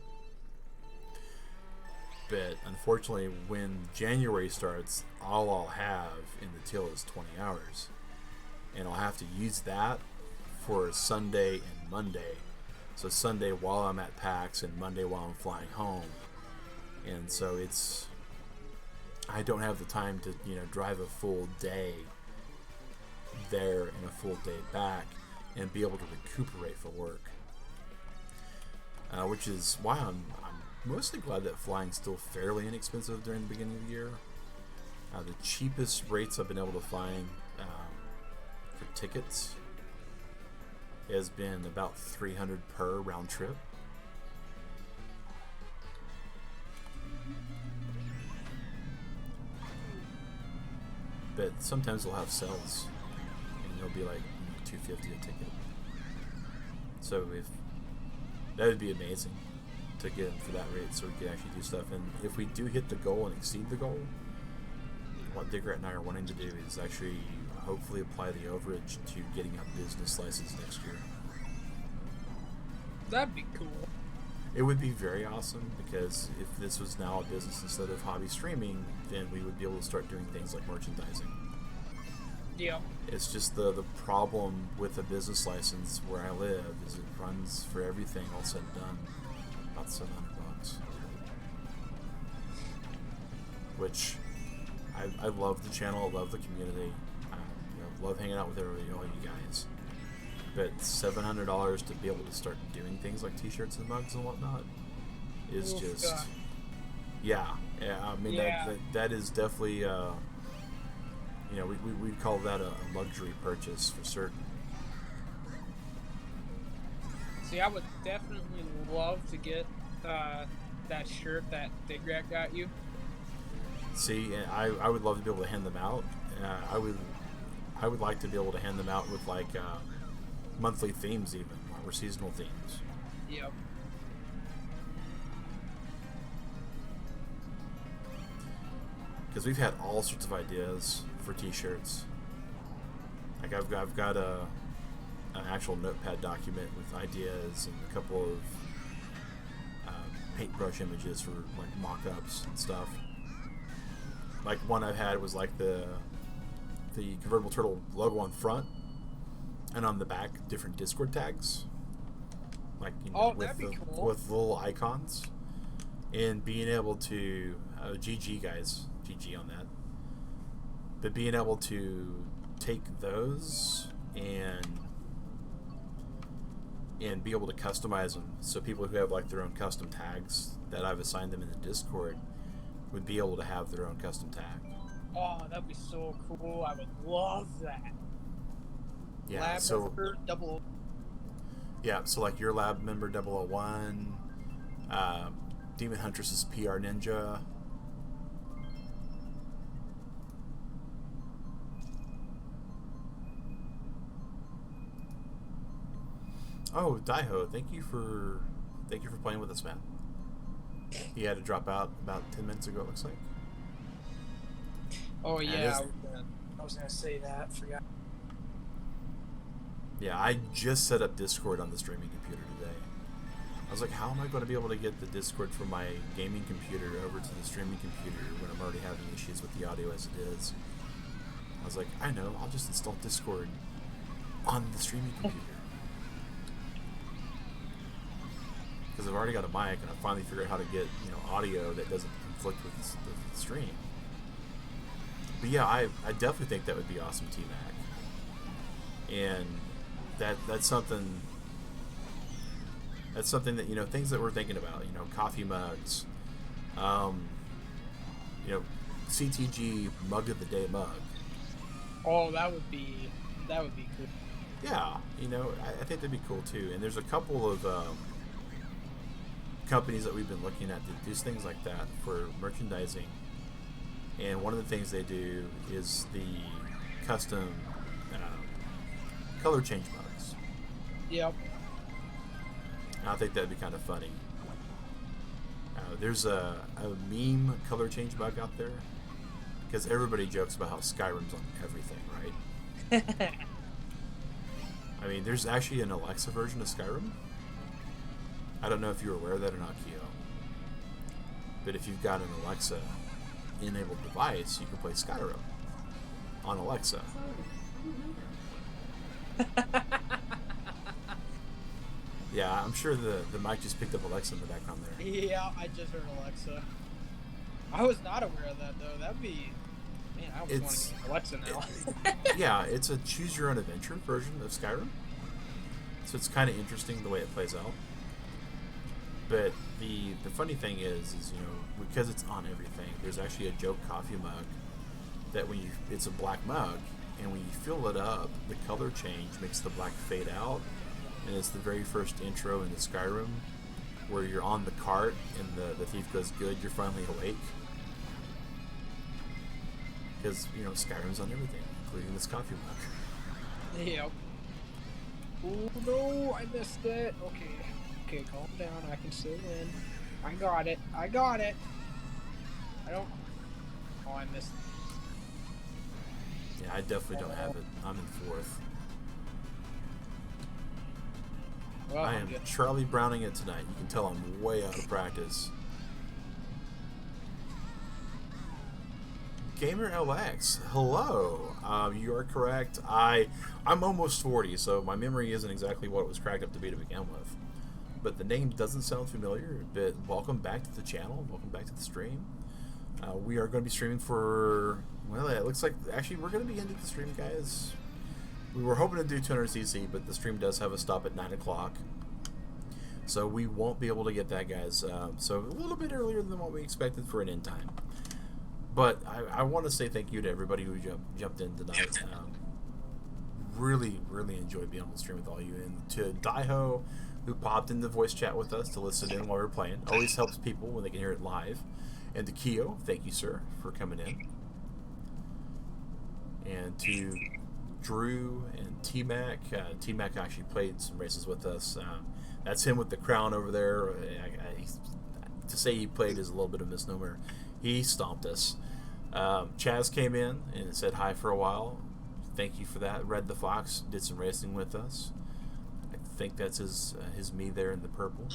But unfortunately, when January starts, all I'll have in the till is 20 hours. And I'll have to use that for Sunday and Monday. So Sunday while I'm at PAX and Monday while I'm flying home. And so I don't have the time to, drive a full day there and a full day back and be able to recuperate for work. Which is why I'm mostly glad that flying's still fairly inexpensive during the beginning of the year. The cheapest rates I've been able to find for tickets has been about $300 per round trip. But sometimes they'll have sales and they'll be like $250 a ticket. So that would be amazing to get them for that rate, so we can actually do stuff. And if we do hit the goal and exceed the goal, what Digrat and I are wanting to do is actually hopefully apply the overage to getting a business license next year. That'd be cool. It would be very awesome, because if this was now a business instead of hobby streaming, then we would be able to start doing things like merchandising. Yeah. It's just the problem with a business license where I live is it runs for everything all said and done about $700. Which I love the channel, I love the community, love hanging out with everybody, all you guys. But $700 to be able to start doing things like t-shirts and mugs and whatnot is just God. Yeah. I mean, yeah. That is definitely we call that a luxury purchase for certain. See, I would definitely love to get that shirt that Digrat got you. See, I would love to be able to hand them out. I would like to be able to hand them out with like monthly themes, even, or seasonal themes. Yep. Because we've had all sorts of ideas for t-shirts. Like I've got an actual notepad document with ideas and a couple of paintbrush images for like mock-ups and stuff. Like one I've had was like the convertible turtle logo on front, and on the back different Discord tags, like with little icons, and being able to GG guys, GG on that. But being able to take those and be able to customize them, so people who have like their own custom tags that I've assigned them in the Discord would be able to have their own custom tag. Oh, that'd be so cool! I would love that. Yeah, lab so member 00. Yeah, so like your lab member 001, Demon Huntress's PR Ninja. Oh, Daiho, thank you for playing with us, man. He had to drop out about 10 minutes ago, it looks like. Oh yeah, I was gonna say that. Forgot. Yeah, I just set up Discord on the streaming computer today. I was like, how am I going to be able to get the Discord from my gaming computer over to the streaming computer when I'm already having issues with the audio as it is? I was like, I know, I'll just install Discord on the streaming computer. Because I've already got a mic, and I finally figured out how to get audio that doesn't conflict with the stream. But yeah, I definitely think that would be awesome, T-Mac. And that's something that things that we're thinking about, coffee mugs, You know, CTG Mug of the Day mug. Oh, that would be cool. Yeah, you know, I think that'd be cool too. And there's a couple of companies that we've been looking at that do things like that for merchandising. And one of the things they do is the custom color change mugs. Yep. And I think that'd be kind of funny. There's a meme color change mug out there because everybody jokes about how Skyrim's on everything, right? I mean, there's actually an Alexa version of Skyrim. I don't know if you're aware of that or not, Keo. But if you've got an Alexa enabled device, you can play Skyrim on Alexa. Yeah, I'm sure the mic just picked up Alexa in the background there. Yeah, I just heard Alexa. I was not aware of that, though. That'd be... Man, I almost want to get Alexa now. Yeah, it's a choose-your-own-adventure version of Skyrim. So it's kind of interesting the way it plays out. But the funny thing is, you know, because it's on everything, there's actually a joke coffee mug that when you... It's a black mug, and when you fill it up, the color change makes the black fade out. And it's the very first intro in the Skyrim where you're on the cart and the thief goes, "Good, you're finally awake." Because, you know, Skyrim's on everything, including this coffee mug. Yep. Oh no, I missed it. Okay, calm down. I can still win. I got it. I don't... Oh, I missed it. Yeah, I definitely don't have it. I'm in fourth. Well, I am Charlie Browning it tonight. You can tell I'm way out of practice. Gamer LX, hello. You are correct. I'm almost 40, so my memory isn't exactly what it was cracked up to be to begin with. But the name doesn't sound familiar. But welcome back to the channel. Welcome back to the stream. We are going to be streaming for... Well, it looks like actually we're going to be ending the stream, guys. We were hoping to do 200cc, but the stream does have a stop at 9 o'clock. So we won't be able to get that, guys. So a little bit earlier than what we expected for an end time. But I want to say thank you to everybody who jumped in tonight. Really enjoyed being on the stream with all you. And to Daiho, who popped in the voice chat with us to listen in while we were playing. Always helps people when they can hear it live. And to Keo, thank you, sir, for coming in. And to Drew and T-Mac. T-Mac actually played some races with us. That's him with the crown over there. To say he played is a little bit of a misnomer. He stomped us. Chaz came in and said hi for a while. Thank you for that. Red the Fox did some racing with us. I think that's his me there in the purple.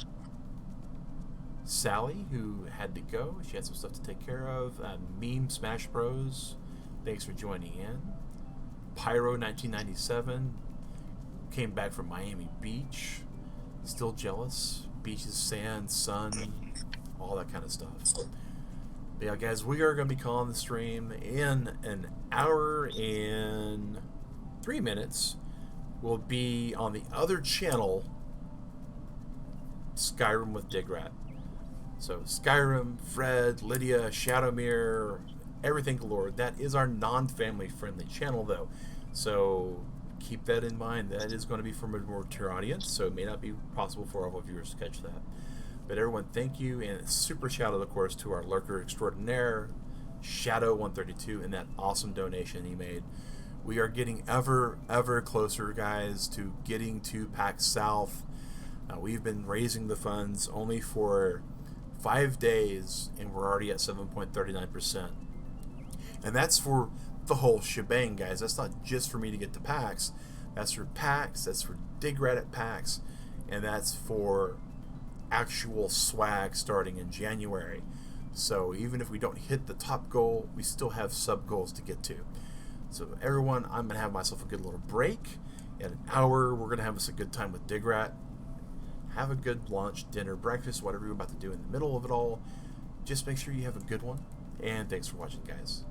Sally, who had to go. She had some stuff to take care of. Meme Smash Bros. Thanks for joining in. Pyro 1997 came back from Miami Beach. Still jealous. Beaches, sand, sun, all that kind of stuff. But yeah, guys, we are going to be calling the stream in an hour and 3 minutes. We'll be on the other channel, Skyrim with Digrat. So Skyrim, Fred, Lydia, Shadowmere, everything galore. That is our non-family friendly channel, though. So keep that in mind. That is going to be for a more mature audience, so it may not be possible for all of our viewers to catch that. But everyone, thank you, and super shout out, of course, to our lurker extraordinaire, Shadow132, and that awesome donation he made. We are getting ever closer, guys, to getting to PAX South. We've been raising the funds only for 5 days, and we're already at 7.39%. And that's for the whole shebang, guys. That's not just for me to get to PAX. That's for PAX, that's for Digrat at PAX, and that's for actual swag starting in January. So even if we don't hit the top goal, we still have sub goals to get to. So everyone, I'm going to have myself a good little break. In an hour, we're going to have us a good time with Digrat. Have a good lunch, dinner, breakfast, whatever you're about to do in the middle of it all. Just make sure you have a good one. And thanks for watching, guys.